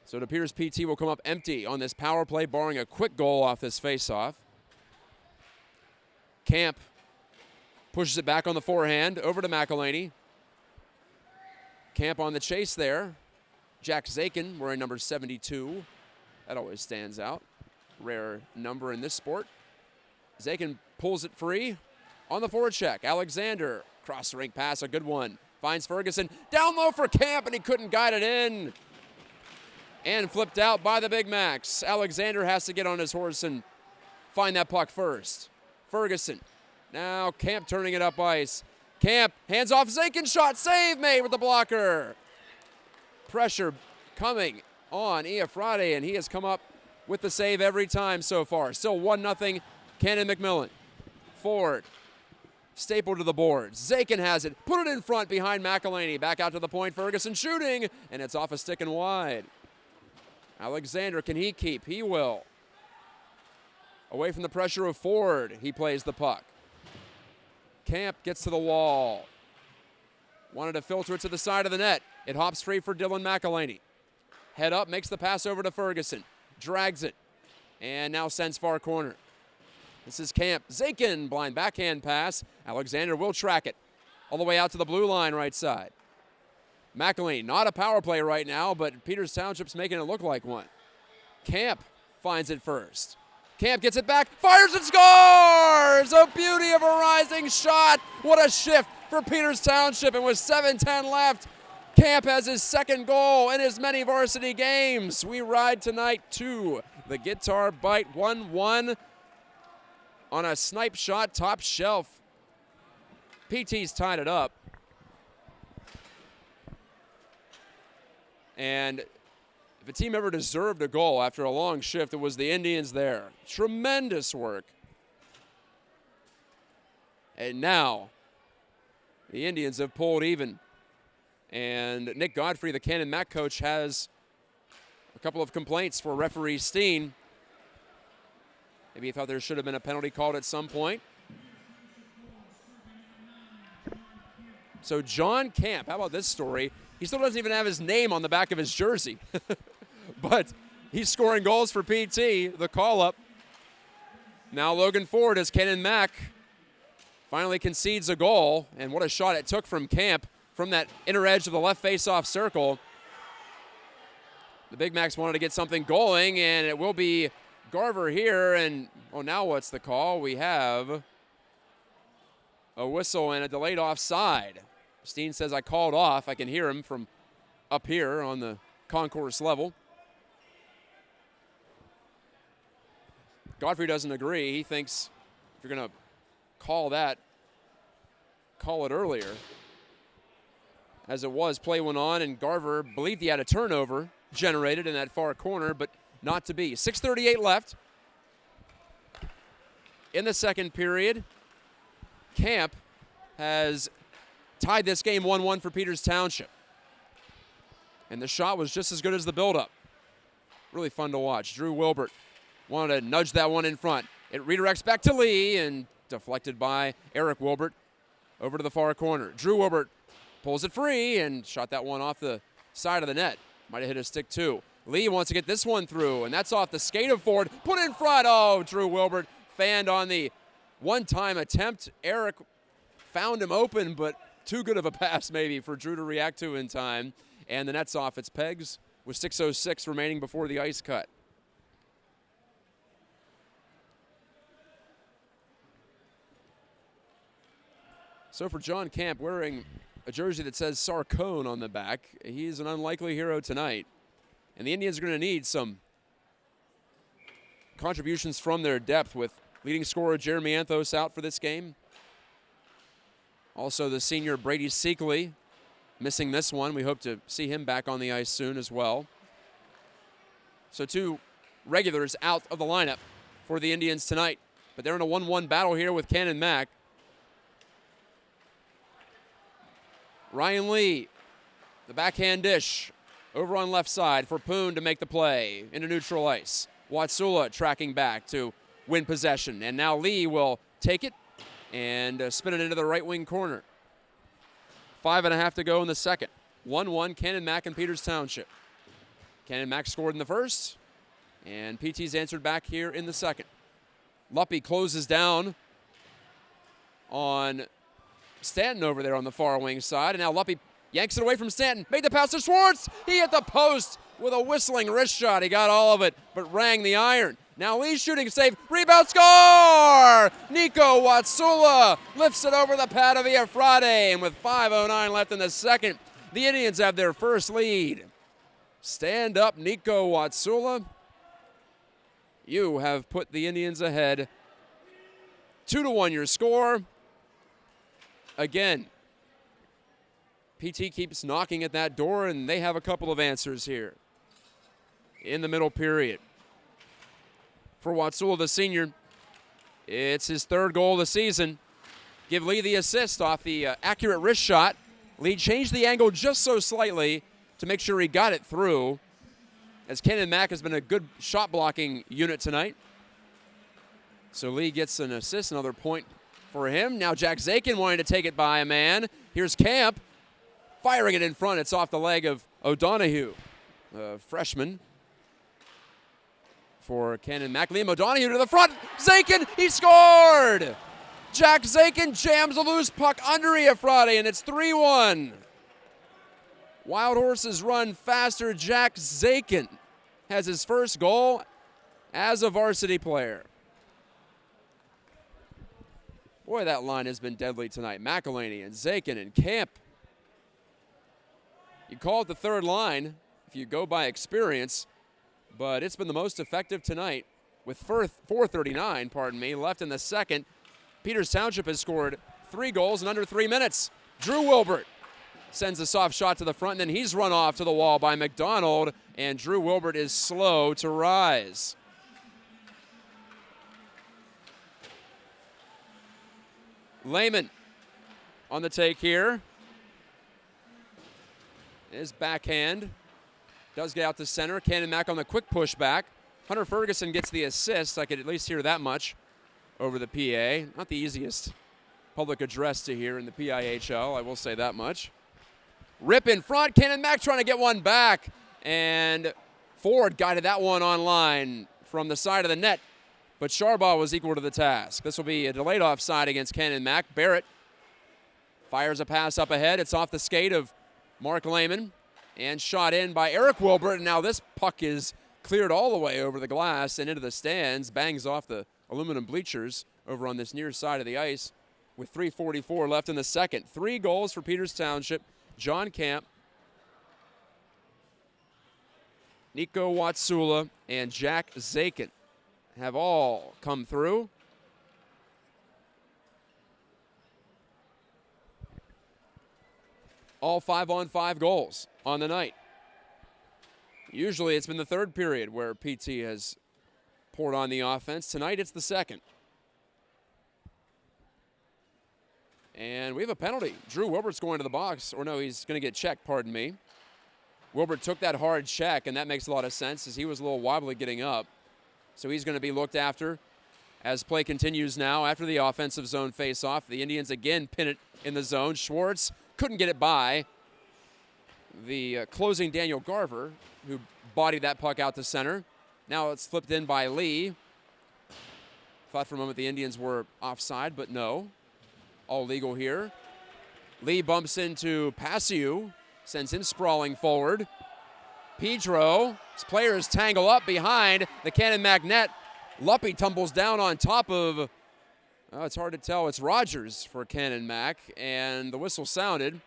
So it appears PT will come up empty on this power play, barring a quick goal off this faceoff. Camp pushes it back on the forehand, over to McElhaney. Camp on the chase there. Jack Zakin wearing number 72. That always stands out. Rare number in this sport. Zakin pulls it free on the forecheck. Alexander, cross the rink pass, a good one. Finds Ferguson, down low for Camp, and he couldn't guide it in. And flipped out by the Big Macs. Alexander has to get on his horse and find that puck first. Ferguson, now Camp turning it up ice. Camp, hands off Zakin, shot, save made with the blocker. Pressure coming on Iafrate, and he has come up with the save every time so far. Still 1-0, Canon McMillan. Ford, stapled to the boards. Zakin has it, put it in front behind McElhaney. Back out to the point, Ferguson shooting, and it's off a stick and wide. Alexander, can he keep? He will. Away from the pressure of Ford, he plays the puck. Camp gets to the wall. Wanted to filter it to the side of the net. It hops free for Dylan McElhaney. Head up, makes the pass over to Ferguson. Drags it, and now sends far corner. This is Camp. Zakin, blind backhand pass. Alexander will track it all the way out to the blue line right side. McElhaney, not a power play right now, but Peters Township's making it look like one. Camp finds it first. Camp gets it back, fires and scores! A beauty of a rising shot. What a shift for Peters Township, and with 7:10 left, Camp has his second goal in his many varsity games. We ride tonight to the guitar bite 1-1 on a snipe shot, top shelf. PT's tied it up. And if a team ever deserved a goal after a long shift, it was the Indians there. Tremendous work. And now the Indians have pulled even. And Nick Godfrey, the Canon Mac coach, has a couple of complaints for referee Steen. Maybe he thought there should have been a penalty called at some point. So John Camp, how about this story? He still doesn't even have his name on the back of his jersey. But he's scoring goals for PT, the call-up. Now Logan Ford as Canon Mac finally concedes a goal. And what a shot it took from Camp from that inner edge of the left face-off circle. The Big Macs wanted to get something going, and it will be Garver here. And, oh, now what's the call? We have a whistle and a delayed offside. Steen says, I called off. I can hear him from up here on the concourse level. Godfrey doesn't agree. He thinks if you're going to call that, call it earlier. As it was, play went on, and Garver believed he had a turnover generated in that far corner, but not to be. 6:38 left in the second period. Camp has tied this game 1-1 for Peters Township. And the shot was just as good as the buildup. Really fun to watch. Drew Wilbert wanted to nudge that one in front. It redirects back to Lee and deflected by Eric Wilbert over to the far corner. Drew Wilbert pulls it free and shot that one off the side of the net. Might have hit a stick too. Lee wants to get this one through, and that's off the skate of Ford. Put it in front. Oh, Drew Wilbert fanned on the one-time attempt. Eric found him open, but too good of a pass maybe for Drew to react to in time. And the net's off its pegs with 6:06 remaining before the ice cut. So for John Camp, wearing a jersey that says Sarcone on the back, he's an unlikely hero tonight. And the Indians are going to need some contributions from their depth, with leading scorer Jeremy Anthos out for this game. Also the senior Brady Seekley missing this one. We hope to see him back on the ice soon as well. So two regulars out of the lineup for the Indians tonight. But they're in a 1-1 battle here with Canon Mac. Ryan Lee, the backhand dish over on left side for Poon to make the play into neutral ice. Watsula tracking back to win possession. And now Lee will take it and spin it into the right wing corner. 5.5 to go in the second. 1-1, Canon Mac and Peters Township. Canon Mac scored in the first, and PT's answered back here in the second. Luppy closes down on Stanton over there on the far wing side, and now Luppy yanks it away from Stanton. Made the pass to Schwartz. He hit the post with a whistling wrist shot. He got all of it, but rang the iron. Now Lee's shooting save. Rebound score! Nico Watsula lifts it over the pad of Friday, and with 5:09 left in the second, the Indians have their first lead. Stand up, Nico Watsula. You have put the Indians ahead. 2-1 your score. Again, PT keeps knocking at that door, and they have a couple of answers here in the middle period. For Watsula, the senior, it's his third goal of the season. Give Lee the assist off the accurate wrist shot. Lee changed the angle just so slightly to make sure he got it through, as Canon Mac has been a good shot blocking unit tonight. So Lee gets an assist, another point for him. Now Jack Zakin wanting to take it by a man. Here's Camp firing it in front. It's off the leg of O'Donohue, a freshman for Canon Mac. Liam O'Donohue to the front. Zakin, he scored! Jack Zakin jams a loose puck under Friday, and it's 3-1. Wild Horses run faster. Jack Zakin has his first goal as a varsity player. Boy, that line has been deadly tonight. McElhaney and Zakin and Camp. You call it the third line if you go by experience, but it's been the most effective tonight with 4:39, left in the second. Peters Township has scored 3 goals in under 3 minutes. Drew Wilbert sends a soft shot to the front, and then he's run off to the wall by McDonald, and Drew Wilbert is slow to rise. Lehman on the take here. His backhand does get out to center. Canon Mac on the quick pushback. Hunter Ferguson gets the assist. I could at least hear that much over the PA. Not the easiest public address to hear in the PIHL, I will say that much. Rip in front. Canon Mac trying to get one back. And Ford guided that one online from the side of the net. But Sharbaugh was equal to the task. This will be a delayed offside against Canon Mac. Barrett fires a pass up ahead. It's off the skate of Mark Lehman. And shot in by Eric Wilbert. And now this puck is cleared all the way over the glass and into the stands. Bangs off the aluminum bleachers over on this near side of the ice with 3:44 left in the second. 3 goals for Peters Township. John Camp, Nico Watsula, and Jack Zakin have all come through. All 5-on-5 goals on the night. Usually it's been the third period where PT has poured on the offense. Tonight it's the second. And we have a penalty. Drew Wilbert's going to the box. Or no, he's going to get checked, pardon me. Wilbert took that hard check, and that makes a lot of sense as he was a little wobbly getting up. So he's going to be looked after as play continues now after the offensive zone face-off. The Indians again pin it in the zone. Schwartz couldn't get it by the closing Daniel Garver, who bodied that puck out to center. Now it's flipped in by Lee. Thought for a moment the Indians were offside, but no. All legal here. Lee bumps into Pasiu, sends him sprawling forward. Pedro, his players tangle up behind the Canon Magnet. Luppy tumbles down on top of, it's hard to tell, it's Rogers for Canon Mac, and the whistle sounded.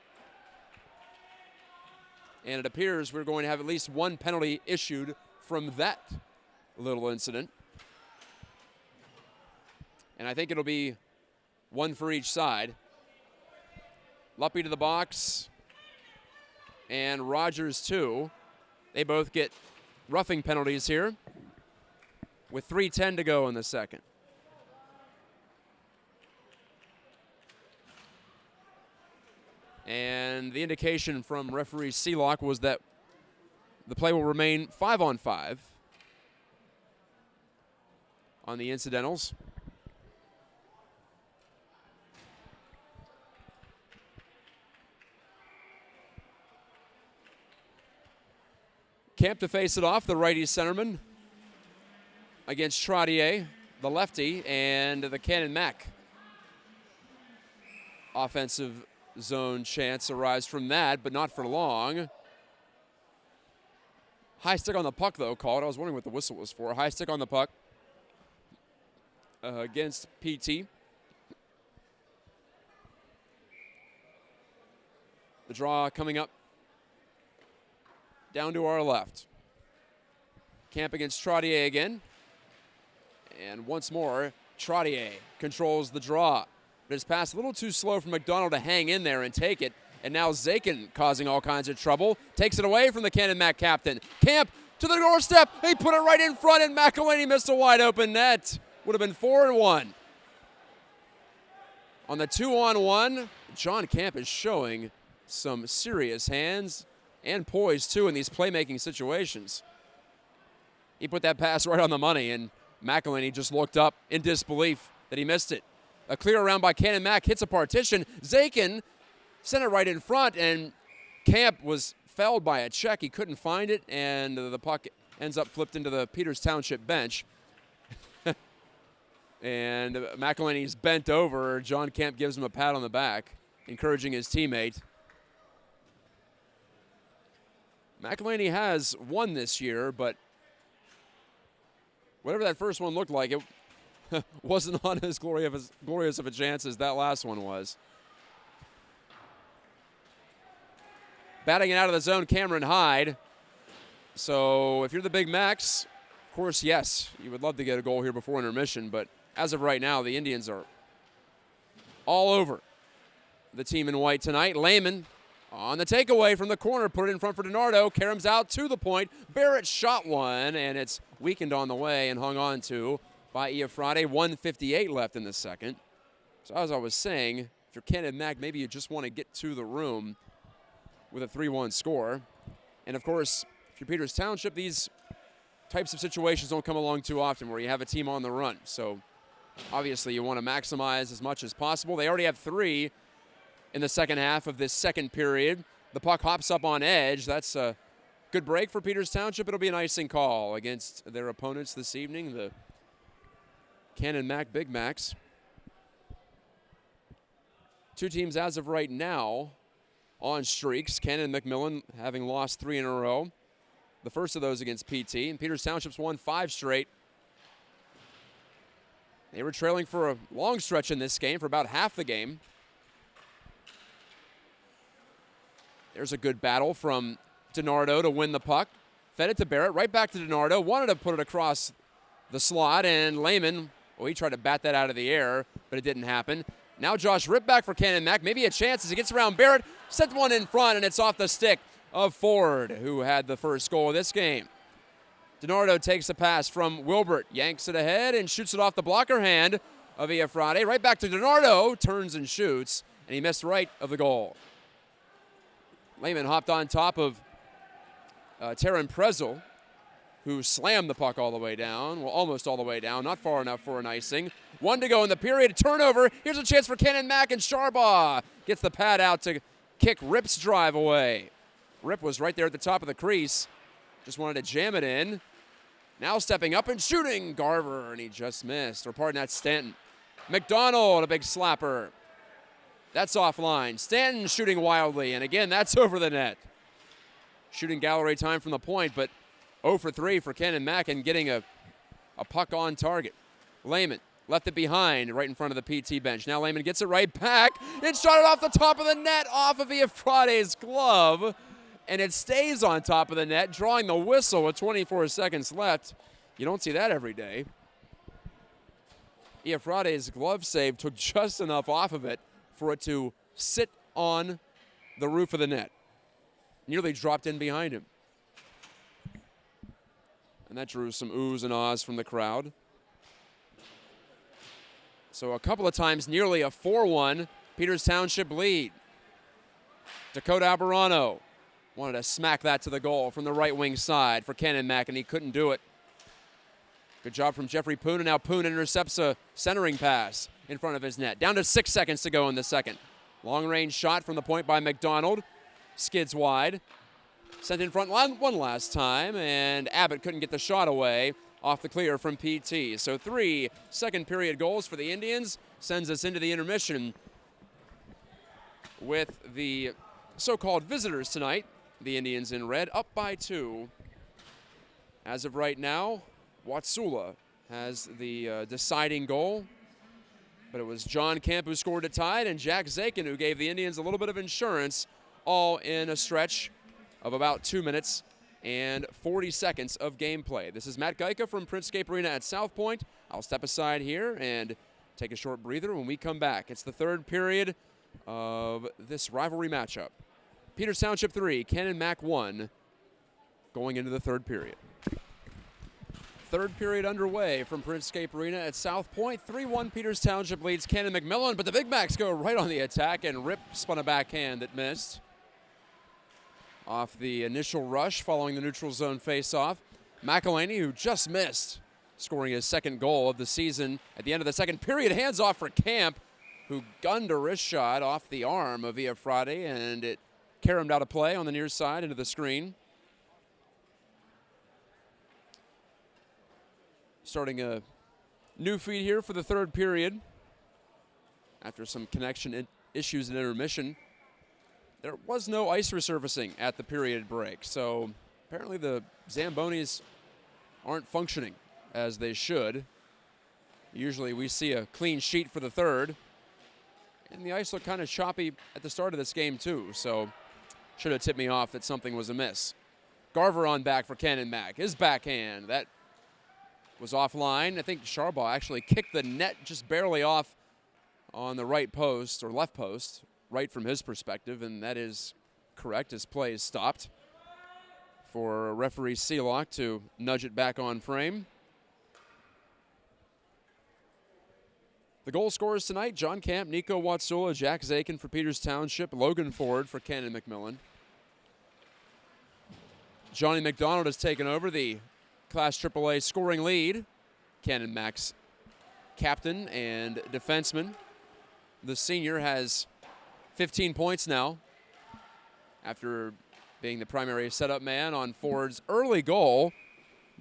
And it appears we're going to have at least one penalty issued from that little incident. And I think it'll be one for each side. Luppy to the box, and Rogers too. They both get roughing penalties here with 3:10 to go in the second. And the indication from referee Seelock was that the play will remain 5-on-5 on the incidentals. Camp to face it off, the righty centerman against Trottier, the lefty, and the Canon Mac. Offensive zone chance arrives from that, but not for long. High stick on the puck, though, called. I was wondering what the whistle was for. High stick on the puck against PT. The draw coming up down to our left. Camp against Trottier again. And once more, Trottier controls the draw. But it's passed a little too slow for McDonald to hang in there and take it. And now Zakin causing all kinds of trouble. Takes it away from the Canon Mac captain. Camp to the doorstep. He put it right in front, and McElhaney missed a wide open net. Would have been 4-1. On the 2-on-1, John Camp is showing some serious hands and poise, too, in these playmaking situations. He put that pass right on the money, and McElhaney just looked up in disbelief that he missed it. A clear around by Canon Mac hits a partition. Zakin sent it right in front, and Camp was felled by a check. He couldn't find it, and the puck ends up flipped into the Peters Township bench. And McElhaney's bent over. John Camp gives him a pat on the back, encouraging his teammate. McElhaney has won this year, but whatever that first one looked like, it wasn't on as glorious of a chance as that last one was. Batting it out of the zone, Cameron Hyde. So if you're the Big Macs, of course, yes, you would love to get a goal here before intermission, but as of right now, the Indians are all over the team in white tonight. Lehman on the takeaway from the corner, put it in front for DiNardo. Karam's out to the point. Barrett shot one, and it's weakened on the way and hung on to by Iafrate. 1:58 left in the second. So as I was saying, if you're Canon Mac, maybe you just want to get to the room with a 3-1 score. And of course, if you're Peters Township, these types of situations don't come along too often where you have a team on the run. So obviously you want to maximize as much as possible. They already have 3 in the second half of this second period. The puck hops up on edge. That's a good break for Peters Township. It'll be an icing call against their opponents this evening, the Canon Mac Big Macs. Two teams as of right now on streaks. Canon and McMillan having lost 3 in a row. The first of those against PT. And Peters Township's won 5 straight. They were trailing for a long stretch in this game, for about half the game. There's a good battle from DiNardo to win the puck. Fed it to Barrett, right back to DiNardo. Wanted to put it across the slot, and Lehman, well, he tried to bat that out of the air, but it didn't happen. Now Josh Ripp back for Canon Mack. Maybe a chance as he gets around Barrett. Sent one in front, and it's off the stick of Ford, who had the first goal of this game. DiNardo takes a pass from Wilbert, yanks it ahead, and shoots it off the blocker hand of Iafrate. Right back to DiNardo, turns and shoots, and he missed right of the goal. Lehman hopped on top of Taran Prezel, who slammed the puck all the way down. Well, almost all the way down, not far enough for an icing. 1 to go in the period, turnover. Here's a chance for Canon Mack, and Sharbaugh gets the pad out to kick Rip's drive away. Rip was right there at the top of the crease. Just wanted to jam it in. Now stepping up and shooting, Garver, and he just missed. Or pardon that, Stanton. McDonald, a big slapper. That's offline. Stanton shooting wildly, and again, that's over the net. Shooting gallery time from the point, but 0 for 3 for Canon Mack and getting a puck on target. Lehman left it behind right in front of the PT bench. Now Lehman gets it right back and shot it off the top of the net off of Iafrate's glove, and it stays on top of the net, drawing the whistle with 24 seconds left. You don't see that every day. Iafrate's glove save took just enough off of it for it to sit on the roof of the net. Nearly dropped in behind him. And that drew some oohs and ahs from the crowd. So a couple of times nearly a 4-1 Peters Township lead. Dakota Albarano wanted to smack that to the goal from the right wing side for Canon Mack, and he couldn't do it. Good job from Jeffrey Poon, and now Poon intercepts a centering pass in front of his net. Down to 6 seconds to go in the second. Long-range shot from the point by McDonald. Skids wide. Sent in front one last time, and Abbott couldn't get the shot away off the clear from PT. So 3 second-period goals for the Indians sends us into the intermission with the so-called visitors tonight. The Indians in red, up by 2. As of right now, Watsula has the deciding goal. But it was John Camp who scored it tied, and Jack Zakin who gave the Indians a little bit of insurance, all in a stretch of about 2 minutes and 40 seconds of gameplay. This is Matt Geica from Printscape Arena at South Point. I'll step aside here and take a short breather when we come back. It's the third period of this rivalry matchup. Peters Township 3, Canon Mack 1, going into the third period. Third period underway from Printscape Arena at South Point. 3-1 Peters Township leads Canon McMillan, but the Big Macs go right on the attack, and Rip spun a backhand that missed. Off the initial rush following the neutral zone face-off. McElhaney, who just missed, scoring his second goal of the season at the end of the second period. Hands off for Camp, who gunned a wrist shot off the arm of Iafrate, and it caromed out of play on the near side into the screen. Starting a new feed here for the third period. After some connection issues in intermission, there was no ice resurfacing at the period break. So apparently the Zambonis aren't functioning as they should. Usually we see a clean sheet for the third. And the ice looked kind of choppy at the start of this game too. So should have tipped me off that something was amiss. Garver on back for Canon Mack. His backhand, that was offline. I think Sharbaugh actually kicked the net just barely off on the right post, or left post, right from his perspective, and that is correct. His play is stopped for referee Seelock to nudge it back on frame. The goal scorers tonight, John Camp, Nico Watsula, Jack Zakin for Peters Township, Logan Ford for Canon McMillan. Johnny McDonald has taken over the Class AAA scoring lead. Canon Mack's captain and defenseman. The senior has 15 points now after being the primary setup man on Ford's early goal.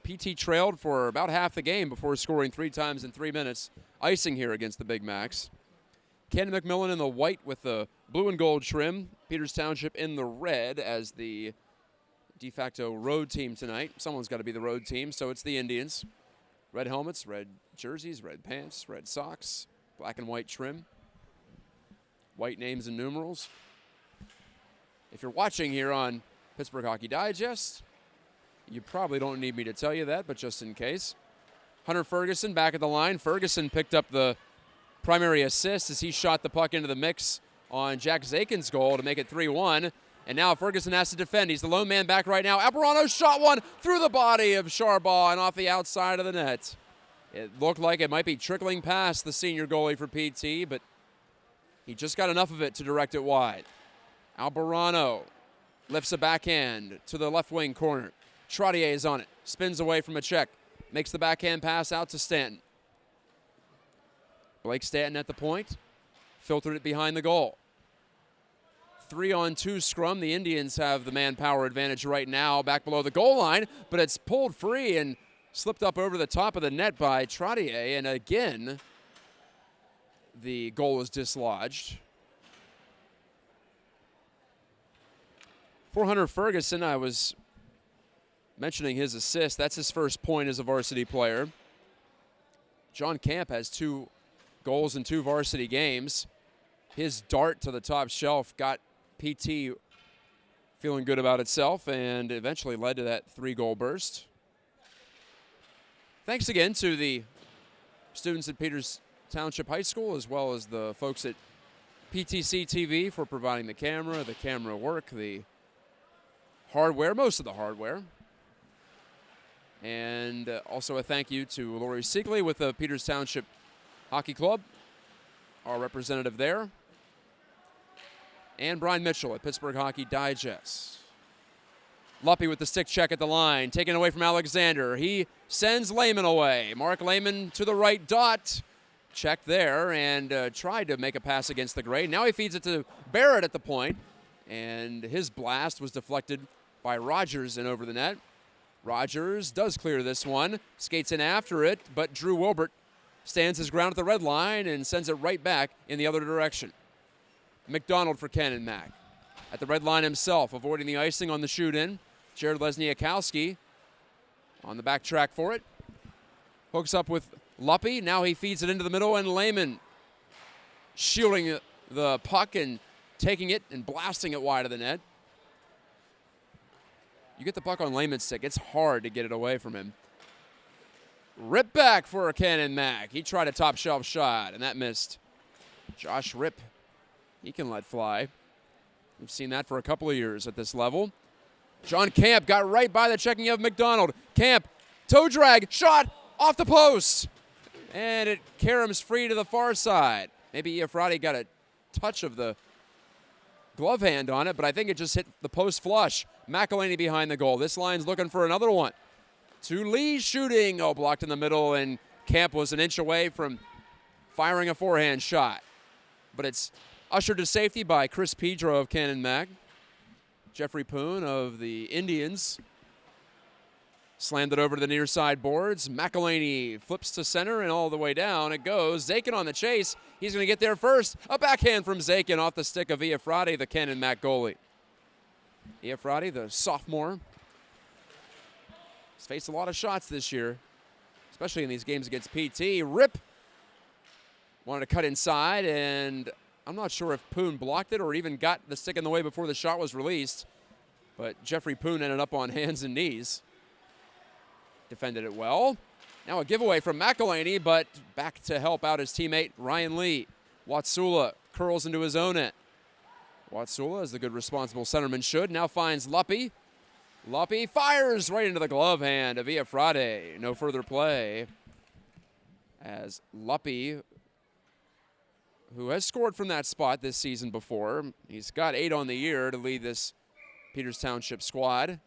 PT trailed for about half the game before scoring 3 times in 3 minutes, icing here against the Big Macs. Ken McMillan in the white with the blue and gold trim. Peters Township in the red as the de facto road team tonight. Someone's got to be the road team, so it's the Indians. Red helmets, red jerseys, red pants, red socks, black and white trim, white names and numerals. If you're watching here on Pittsburgh Hockey Digest, you probably don't need me to tell you that, but just in case. Hunter Ferguson back at the line. Ferguson picked up the primary assist as he shot the puck into the mix on Jack Zakin's goal to make it 3-1. And now Ferguson has to defend. He's the lone man back right now. Alvarado shot one through the body of Charbaugh and off the outside of the net. It looked like it might be trickling past the senior goalie for PT, but he just got enough of it to direct it wide. Albarano lifts a backhand to the left wing corner. Trottier is on it. Spins away from a check. Makes the backhand pass out to Stanton. Blake Stanton at the point. Filtered it behind the goal. 3-on-2 scrum. The Indians have the manpower advantage right now back below the goal line, but it's pulled free and slipped up over the top of the net by Trottier, and again, the goal was dislodged. For Hunter Ferguson, I was mentioning his assist. That's his first point as a varsity player. John Camp has 2 goals in 2 varsity games. His dart to the top shelf got PT feeling good about itself and eventually led to that 3-goal burst. Thanks again to the students at Peters Township High School as well as the folks at PTC TV for providing the camera work, the hardware, most of the hardware. And also a thank you to Lori Siegley with the Peters Township Hockey Club, our representative there. And Brian Mitchell at Pittsburgh Hockey Digest. Luppy with the stick check at the line, taken away from Alexander. He sends Lehman away. Mark Lehman to the right dot. Check there and tried to make a pass against the grade. Now he feeds it to Barrett at the point, and his blast was deflected by Rogers and over the net. Rogers does clear this one, skates in after it, but Drew Wilbert stands his ground at the red line and sends it right back in the other direction. McDonald for Canon Mac. At the red line himself, avoiding the icing on the shoot-in. Jared Lesniakowski on the back track for it. Hooks up with Luppy. Now he feeds it into the middle, and Lehman shielding the puck and taking it and blasting it wide of the net. You get the puck on Lehman's stick, it's hard to get it away from him. Rip back for a Canon Mac. He tried a top shelf shot, and that missed. Josh Rip, he can let fly. We've seen that for a couple of years at this level. John Camp got right by the checking of McDonald. Camp, toe drag, shot off the post. And it caroms free to the far side. Maybe Iafrate got a touch of the glove hand on it, but I think it just hit the post flush. McElhaney behind the goal. This line's looking for another one. To Lee shooting. Oh, blocked in the middle, and Camp was an inch away from firing a forehand shot. But it's ushered to safety by Chris Pedro of Canon Mac. Jeffrey Poon of the Indians slammed it over to the near side boards. McElhaney flips to center and all the way down it goes. Zakin on the chase. He's going to get there first. A backhand from Zakin off the stick of Iafrate, the Canon Mac goalie. Iafrate, the sophomore, has faced a lot of shots this year, especially in these games against PT. Rip wanted to cut inside, and I'm not sure if Poon blocked it or even got the stick in the way before the shot was released, but Jeffrey Poon ended up on hands and knees. Defended it well. Now a giveaway from McElhaney, but back to help out his teammate Ryan Lee. Watsula curls into his own end. Watsula, as the good responsible centerman should, now finds Luppy. Luppy fires right into the glove hand of Iafrate. No further play as Luppy, who has scored from that spot this season before. He's got 8 on the year to lead this Peters Township squad.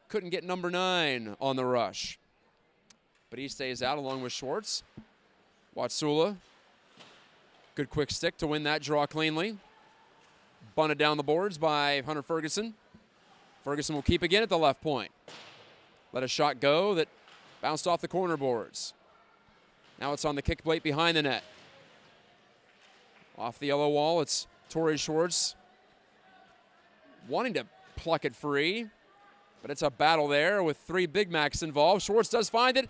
Couldn't get number 9 on the rush. But he stays out along with Schwartz. Watsula, good quick stick to win that draw cleanly. Bunted down the boards by Hunter Ferguson. Ferguson will keep again at the left point. Let a shot go that bounced off the corner boards. Now it's on the kick plate behind the net. Off the yellow wall, it's Torrey Schwartz wanting to pluck it free, but it's a battle there with 3 Big Macs involved. Schwartz does find it,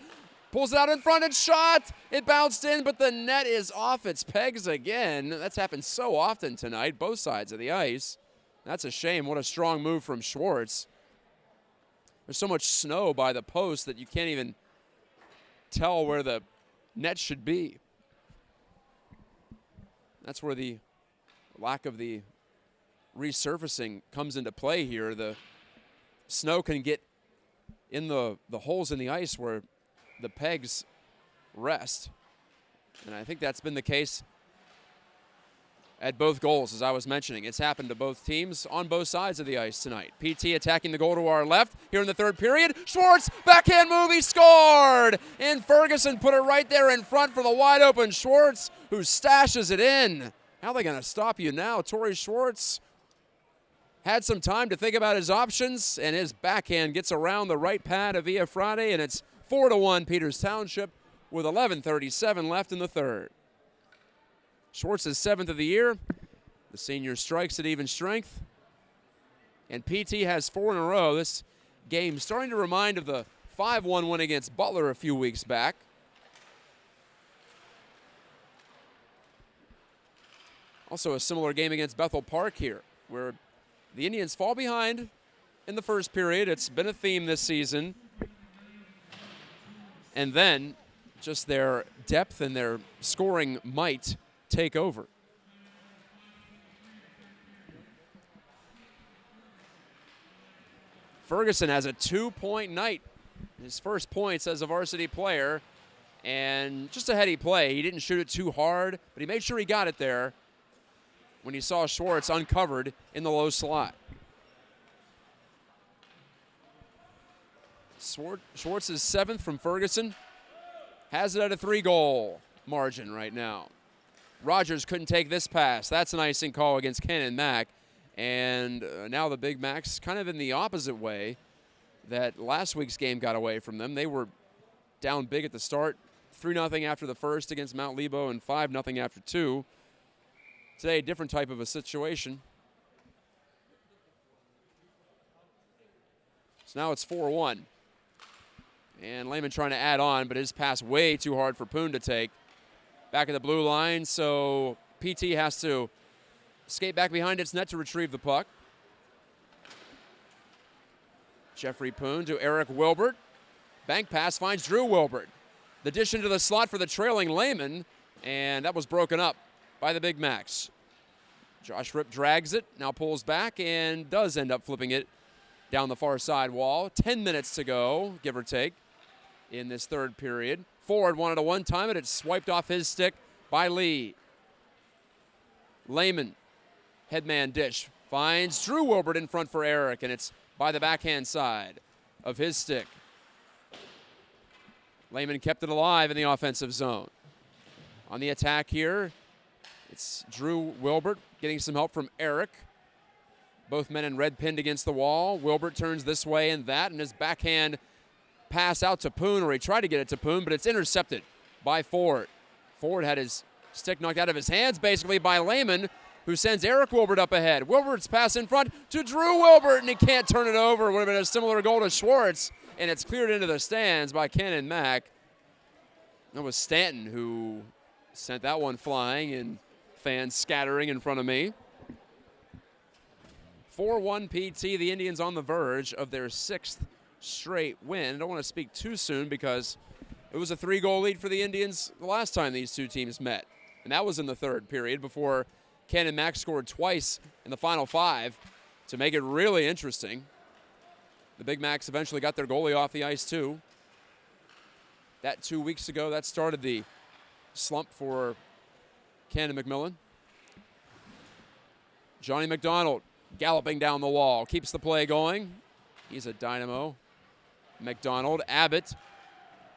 pulls it out in front and shot. It bounced in, but the net is off its pegs again. That's happened so often tonight, both sides of the ice. That's a shame. What a strong move from Schwartz. There's so much snow by the post that you can't even tell where the net should be. That's where the lack of the resurfacing comes into play here. The snow can get in the holes in the ice where the pegs rest. And I think that's been the case at both goals, as I was mentioning. It's happened to both teams on both sides of the ice tonight. PT attacking the goal to our left here in the third period. Schwartz, backhand move, he scored! And Ferguson put it right there in front for the wide open Schwartz, who stashes it in. How are they going to stop you now? Torrey Schwartz had some time to think about his options, and his backhand gets around the right pad of Friday, and it's 4-1 Peters Township with 11:37 left in the third. Schwartz is 7th of the year. The senior strikes at even strength. And PT has 4 in a row. This game starting to remind of the 5-1 win against Butler a few weeks back. Also a similar game against Bethel Park here, where the Indians fall behind in the first period. It's been a theme this season. And then just their depth and their scoring might take over. Ferguson has a 2-point night. His first points as a varsity player, and just a heady play. He didn't shoot it too hard, but he made sure he got it there when he saw Schwartz uncovered in the low slot. Schwartz is 7th from Ferguson. Has it at a 3-goal margin right now. Rogers couldn't take this pass. That's an icing call against Canon Mac. And now the Big Macs kind of in the opposite way that last week's game got away from them. They were down big at the start, 3-0 after the first against Mount Lebo and 5-0 after 2. Today, a different type of a situation. So now it's 4-1. And Lehman trying to add on, but his pass way too hard for Poon to take. Back of the blue line, so PT has to skate back behind its net to retrieve the puck. Jeffrey Poon to Eric Wilbert. Bank pass finds Drew Wilbert. The dish into the slot for the trailing Lehman, and that was broken up by the Big Macs. Josh Ripp drags it, now pulls back, and does end up flipping it down the far side wall. 10 minutes to go, give or take, in this third period. Ford wanted to one-time it. It's swiped off his stick by Lee. Lehman, headman dish, finds Drew Wilbert in front for Eric, and it's by the backhand side of his stick. Lehman kept it alive in the offensive zone. On the attack here, it's Drew Wilbert getting some help from Eric. Both men in red pinned against the wall. Wilbert turns this way and that, and his backhand pass out to Poon, or he tried to get it to Poon, but it's intercepted by Ford. Ford had his stick knocked out of his hands basically by Lehman, who sends Eric Wilbert up ahead. Wilbert's pass in front to Drew Wilbert, and he can't turn it over. Would have been a similar goal to Schwartz, and it's cleared into the stands by Canon Mac. That was Stanton who sent that one flying, and fans scattering in front of me. 4-1 PT, the Indians on the verge of their 6th straight win. I don't want to speak too soon because it was a 3-goal lead for the Indians the last time these two teams met. And that was in the third period before Canon Mac scored twice in the final 5 to make it really interesting. The Big Macs eventually got their goalie off the ice too. That 2 weeks ago, that started the slump for Cannon McMillan. Johnny McDonald galloping down the wall, keeps the play going. He's a dynamo. McDonald, Abbott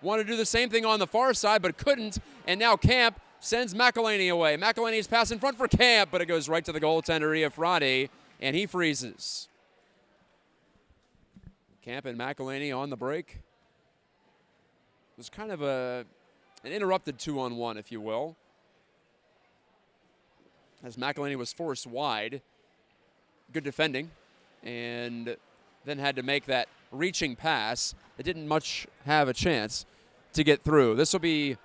wanted to do the same thing on the far side, but couldn't, and now Camp sends McElhaney away. McElhaney's pass in front for Camp, but it goes right to the goaltender, Iafrate, and he freezes. Camp and McElhaney on the break. It was kind of an interrupted 2-on-1, if you will. as McElhaney was forced wide. Good defending, and then had to make that reaching pass. It didn't much have a chance to get through. This will be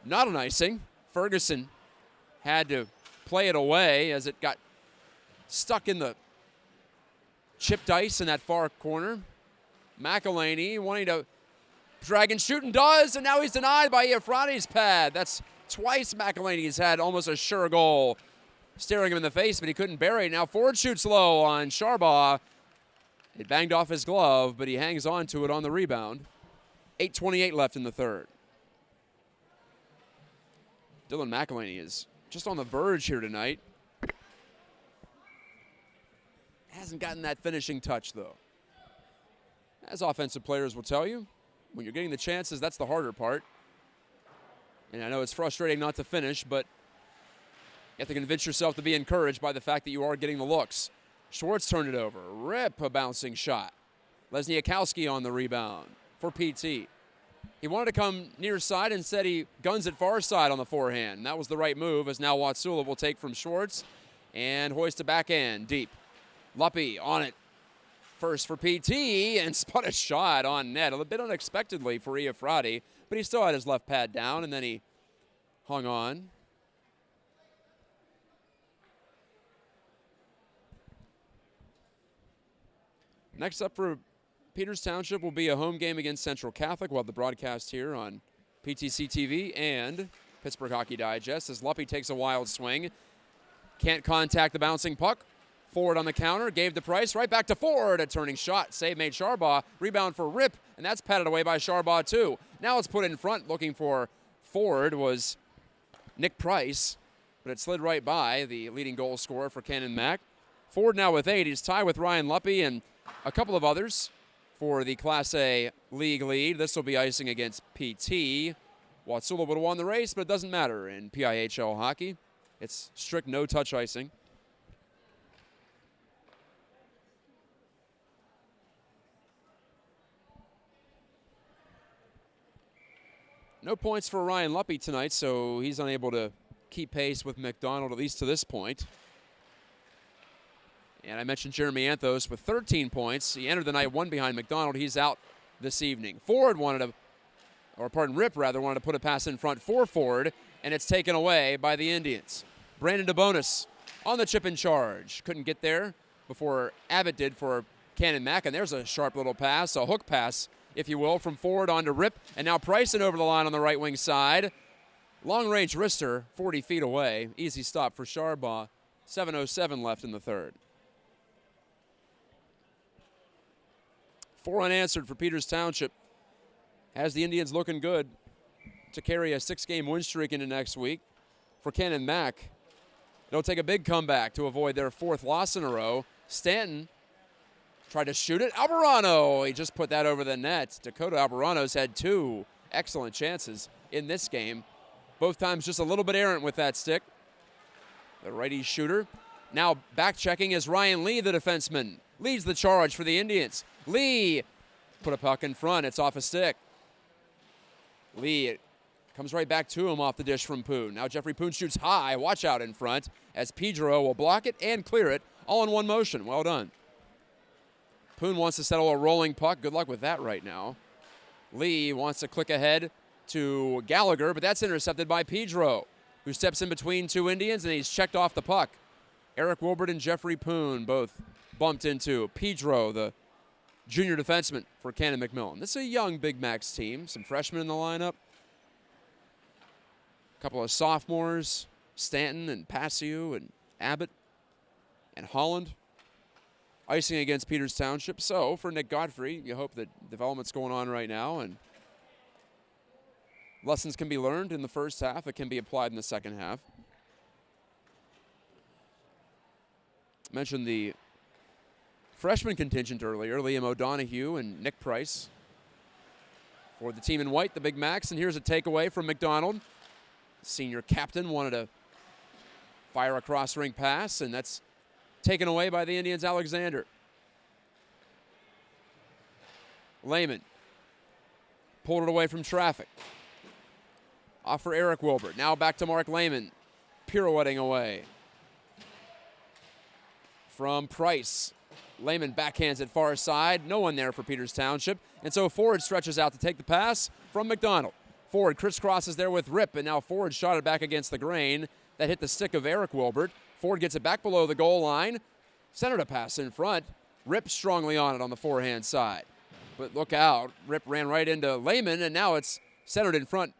not an icing. Ferguson had to play it away as it got stuck in the chipped ice in that far corner. McElhaney wanting to drag and shoot, and does, and now he's denied by Iafrane's pad. That's twice McElhaney's had almost a sure goal staring him in the face, but he couldn't bury it. Now Ford shoots low on Sharbaugh. It banged off his glove, but he hangs on to it on the rebound. 8:28 left in the third. Dylan McElhaney is just on the verge here tonight. Hasn't gotten that finishing touch, though. As offensive players will tell you, when you're getting the chances, that's the harder part. And I know it's frustrating not to finish, but you have to convince yourself to be encouraged by the fact that you are getting the looks. Schwartz turned it over. Rip, a bouncing shot. Lesniakowski on the rebound for PT. He wanted to come near side, instead he guns it far side on the forehand. And that was the right move, as now Watsula will take from Schwartz and hoist a backhand deep. Luppy on it first for PT, and spun a shot on net a bit unexpectedly for Iafrate, but he still had his left pad down, and then he hung on. Next up for Peters Township will be a home game against Central Catholic. We'll have the broadcast here on PTC TV and Pittsburgh Hockey Digest as Luppy takes a wild swing. Can't contact the bouncing puck. Ford on the counter, gave the price, right back to Ford. A turning shot, save made Sharbaugh. Rebound for Rip, and that's patted away by Sharbaugh too. Now it's put in front, looking for Ford was Nick Price, but it slid right by the leading goal scorer for Canon Mac. Ford now with 8. He's tied with Ryan Luppy and a couple of others for the Class A league lead. This will be icing against PT. Watsula would have won the race, but it doesn't matter in PIHL hockey. It's strict no-touch icing. No points for Ryan Luppy tonight, so he's unable to keep pace with McDonald, at least to this point. And I mentioned Jeremy Anthos with 13 points. He entered the night one behind McDonald. He's out this evening. Ford wanted Rip wanted to put a pass in front for Ford, and it's taken away by the Indians. Brandon DeBonis on the chip in charge. Couldn't get there before Abbott did for Canon Mac, and there's a sharp little pass, a hook pass, if you will, from Ford onto Rip, and now Bryson over the line on the right wing side. Long-range wrister, 40 feet away. Easy stop for Sharbaugh. 7:07 left in the third. 4 unanswered for Peters Township. Has the Indians looking good to carry a 6-game win streak into next week. For Canon Mac, it'll take a big comeback to avoid their 4th loss in a row. Stanton tried to shoot it. Albarano, he just put that over the net. Dakota Albarano's had 2 excellent chances in this game. Both times just a little bit errant with that stick. The righty shooter. Now back checking is Ryan Lee, the defenseman. Leads the charge for the Indians. Lee put a puck in front. It's off a stick. Lee comes right back to him off the dish from Poon. Now Jeffrey Poon shoots high. Watch out in front as Pedro will block it and clear it all in one motion. Well done. Poon wants to settle a rolling puck. Good luck with that right now. Lee wants to click ahead to Gallagher, but that's intercepted by Pedro, who steps in between 2 Indians, and he's checked off the puck. Eric Wilbert and Jeffrey Poon both bumped into Pedro, the junior defenseman for Canon McMillan. This is a young Big Macs team. Some freshmen in the lineup. A couple of sophomores, Stanton and Passiu and Abbott and Holland. Icing against Peters Township. So for Nick Godfrey, you hope that development's going on right now and lessons can be learned in the first half that can be applied in the second half. I mentioned the freshman contingent earlier, Liam O'Donohue and Nick Price. For the team in white, the Big Macs, and here's a takeaway from McDonald. Senior captain wanted to fire a cross-ring pass, and that's taken away by the Indians' Alexander. Lehman pulled it away from traffic. Off for Eric Wilbert. Now back to Mark Lehman. pirouetting away. From Price. Lehman backhands it far side. No one there for Peters Township. And so Ford stretches out to take the pass from McDonald. Ford crisscrosses there with Rip, and now Ford shot it back against the grain. That hit the stick of Eric Wilbert. Ford gets it back below the goal line. Centered a pass in front. Rip strongly on it on the forehand side. But look out. Rip ran right into Lehman, and now it's centered in front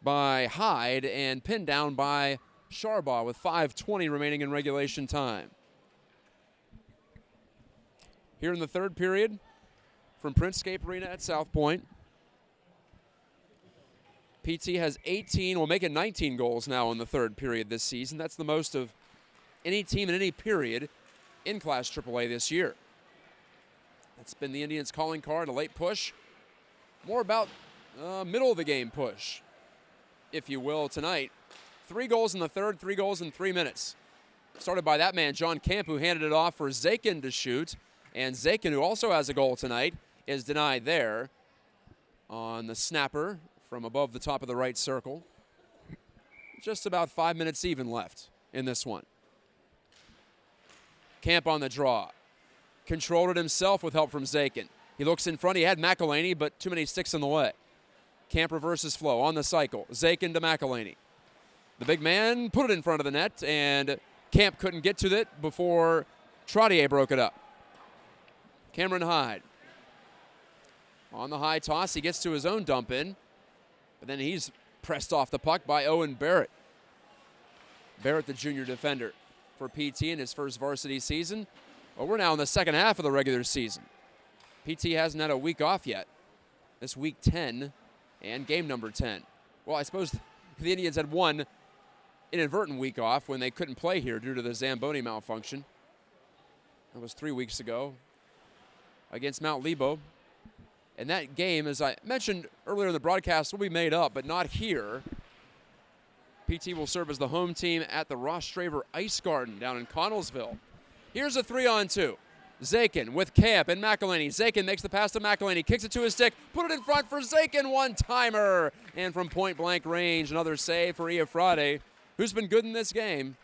by Hyde and pinned down by Sharbaugh with 5:20 remaining in regulation time. Here in the third period from Princescape Arena at South Point. PT has 18, will make it 19 goals now in the third period this season. That's the most of any team in any period in Class AAA this year. That's been the Indians' calling card, a late push. More about middle of the game push, if you will, tonight. 3 goals in the third, 3 goals in 3 minutes. Started by that man, John Camp, who handed it off for Zakin to shoot. And Zakin, who also has a goal tonight, is denied there on the snapper from above the top of the right circle. Just about 5 minutes even left in this one. Camp on the draw. Controlled it himself with help from Zakin. He looks in front. He had McElhaney, but too many sticks in the way. Camp reverses flow on the cycle. Zakin to McElhaney. The big man put it in front of the net, and Camp couldn't get to it before Trottier broke it up. Cameron Hyde. On the high toss, he gets to his own dump in, but then he's pressed off the puck by Owen Barrett. Barrett, the junior defender for PT in his first varsity season. Well, we're now in the second half of the regular season. PT hasn't had a week off yet. This week 10 and game number 10. Well, I suppose the Indians had one inadvertent week off when they couldn't play here due to the Zamboni malfunction. That was 3 weeks ago against Mount Lebo. And that game, as I mentioned earlier in the broadcast, will be made up, but not here. PT will serve as the home team at the Ross Straver Ice Garden down in Connellsville. Here's a 3-on-2. Zakin with Camp and McElhaney. Zakin makes the pass to McElhaney, kicks it to his stick, put it in front for Zakin, one-timer. And from point-blank range, another save for Iafrate, who's been good in this game.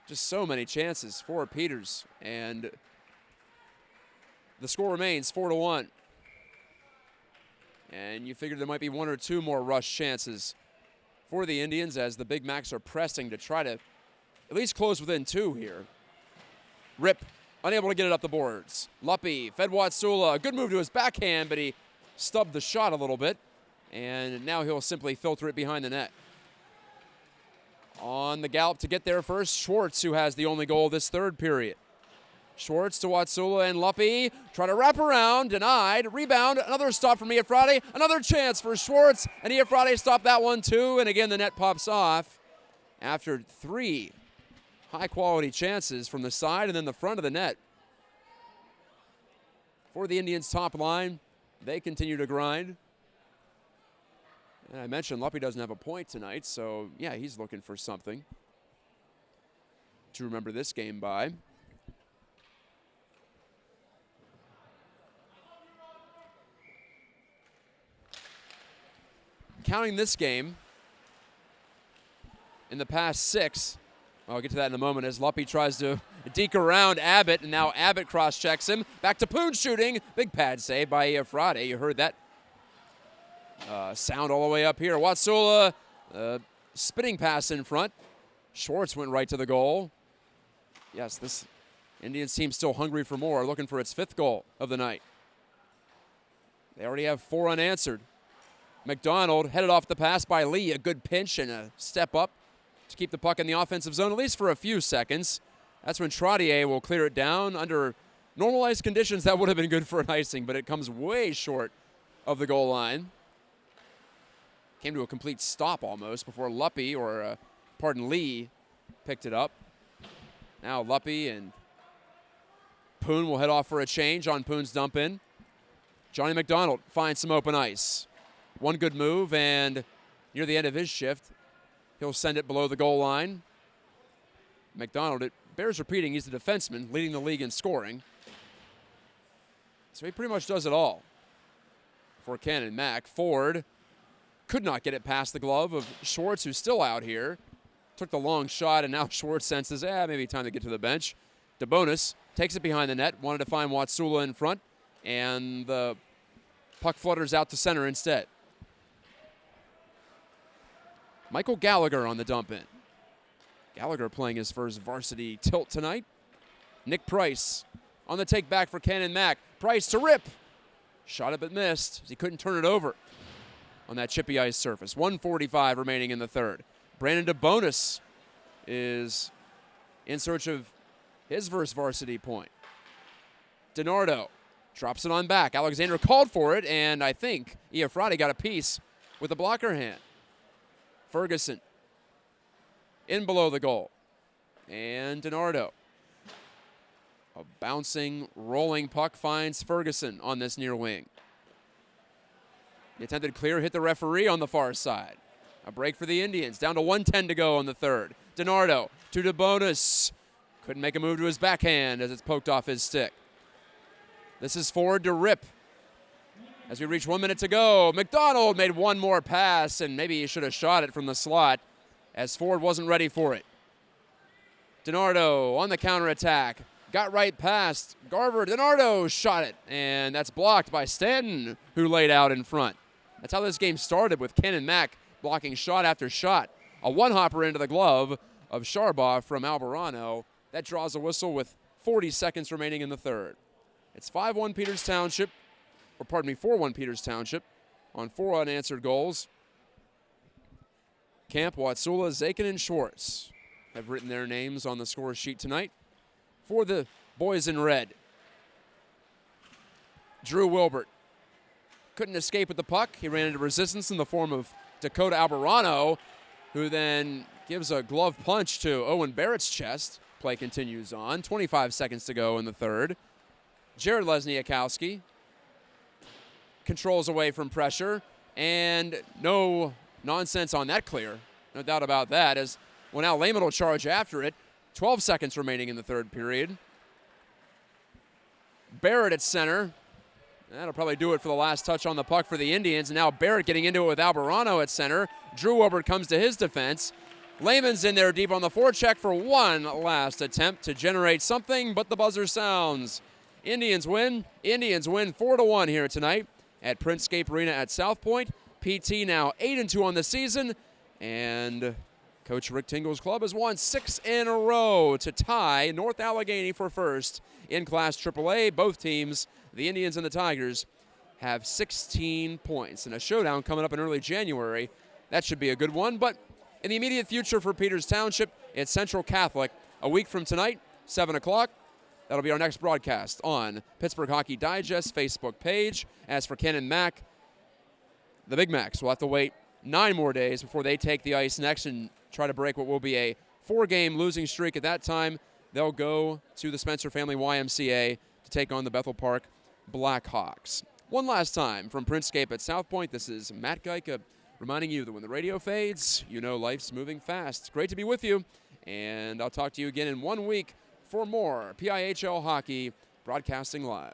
Just so many chances for Peters, and the score remains 4-1. And you figured there might be 1 or 2 more rush chances for the Indians as the Big Macs are pressing to try to at least close within 2 here. Rip, unable to get it up the boards. Luppy fed Watsula. A good move to his backhand, but he stubbed the shot a little bit. And now he'll simply filter it behind the net. On the gallop to get there first, Schwartz, who has the only goal this third period. Schwartz to Watsula and Luppy. Try to wrap around, denied. Rebound, another stop from Iafrate. Another chance for Schwartz, and Iafrate stopped that one too. And again, the net pops off after 3 high-quality chances from the side and then the front of the net. For the Indians' top line, they continue to grind. And I mentioned Luppy doesn't have a point tonight, so yeah, he's looking for something to remember this game by. Counting this game, in the past 6, I'll get to that in a moment as Luppy tries to deke around Abbott, and now Abbott cross-checks him. Back to Poon shooting. Big pad save by Iafrate. You heard that sound all the way up here. Watsula, spinning pass in front. Schwartz went right to the goal. Yes, this Indians team still hungry for more, looking for its 5th goal of the night. They already have 4 unanswered. McDonald headed off the pass by Lee. A good pinch and a step up to keep the puck in the offensive zone, at least for a few seconds. That's when Trottier will clear it down. Under normalized conditions, that would have been good for an icing, but it comes way short of the goal line. Came to a complete stop almost before Luppy, Lee, picked it up. Now Luppy and Poon will head off for a change on Poon's dump in. Johnny McDonald finds some open ice. One good move, and near the end of his shift, he'll send it below the goal line. McDonald, it bears repeating, he's the defenseman, leading the league in scoring. So he pretty much does it all for Canon Mac. Ford could not get it past the glove of Schwartz, who's still out here. took the long shot, and now Schwartz senses, maybe time to get to the bench. DeBonis takes it behind the net, wanted to find Watsula in front, and the puck flutters out to center instead. Michael Gallagher on the dump in. Gallagher playing his first varsity tilt tonight. Nick Price on the take back for Canon Mack. Price to rip. Shot it but missed. He couldn't turn it over on that chippy ice surface. 1:45 remaining in the third. Brandon DeBonis is in search of his first varsity point. DiNardo drops it on back. Alexander called for it, and I think Iafrate got a piece with a blocker hand. Ferguson in below the goal. And DiNardo. A bouncing, rolling puck finds Ferguson on this near wing. The attempted clear hit the referee on the far side. A break for the Indians. Down to 1:10 to go in the third. DiNardo to DeBonis. Couldn't make a move to his backhand as it's poked off his stick. This is forward to Rip. As we reach 1 minute to go, McDonald made one more pass, and maybe he should have shot it from the slot as Ford wasn't ready for it. DiNardo on the counterattack. Got right past Garver. DiNardo shot it, and that's blocked by Stanton, who laid out in front. That's how this game started, with Ken and Mack blocking shot after shot. A one-hopper into the glove of Sharbaugh from Alvarado. That draws a whistle with 40 seconds remaining in the third. It's 5-1 Peters Township, or pardon me, 4-1 Peters Township on 4 unanswered goals. Camp, Watsula, Zakin, and Schwartz have written their names on the score sheet tonight for the boys in red. Drew Wilbert couldn't escape with the puck. He ran into resistance in the form of Dakota Alvarado, who then gives a glove punch to Owen Barrett's chest. Play continues on. 25 seconds to go in the third. Jared Lesniakowski controls away from pressure, and no nonsense on that clear. No doubt about that, as well, now Lehman will charge after it. 12 seconds remaining in the third period. Barrett at center. That'll probably do it for the last touch on the puck for the Indians. And now Barrett getting into it with Alvarado at center. Drew Wilbert comes to his defense. Lehman's in there deep on the forecheck for one last attempt to generate something, but the buzzer sounds. Indians win. Indians win 4-1 here tonight at Printscape Arena at South Point. PT now 8-2 on the season, and Coach Rick Tingle's club has won 6 in a row to tie North Allegheny for first in Class AAA. Both teams, the Indians and the Tigers, have 16 points. And a showdown coming up in early January. That should be a good one. But in the immediate future for Peters Township, it's Central Catholic. A week from tonight, 7 o'clock. That'll be our next broadcast on Pittsburgh Hockey Digest Facebook page. As for Ken and Mack, the Big Macs will have to wait 9 more days before they take the ice next and try to break what will be a 4-game losing streak. At that time, they'll go to the Spencer Family YMCA to take on the Bethel Park Blackhawks. One last time from Printscape at South Point, this is Matt Geika reminding you that when the radio fades, you know life's moving fast. It's great to be with you, and I'll talk to you again in 1 week for more PIHL Hockey Broadcasting Live.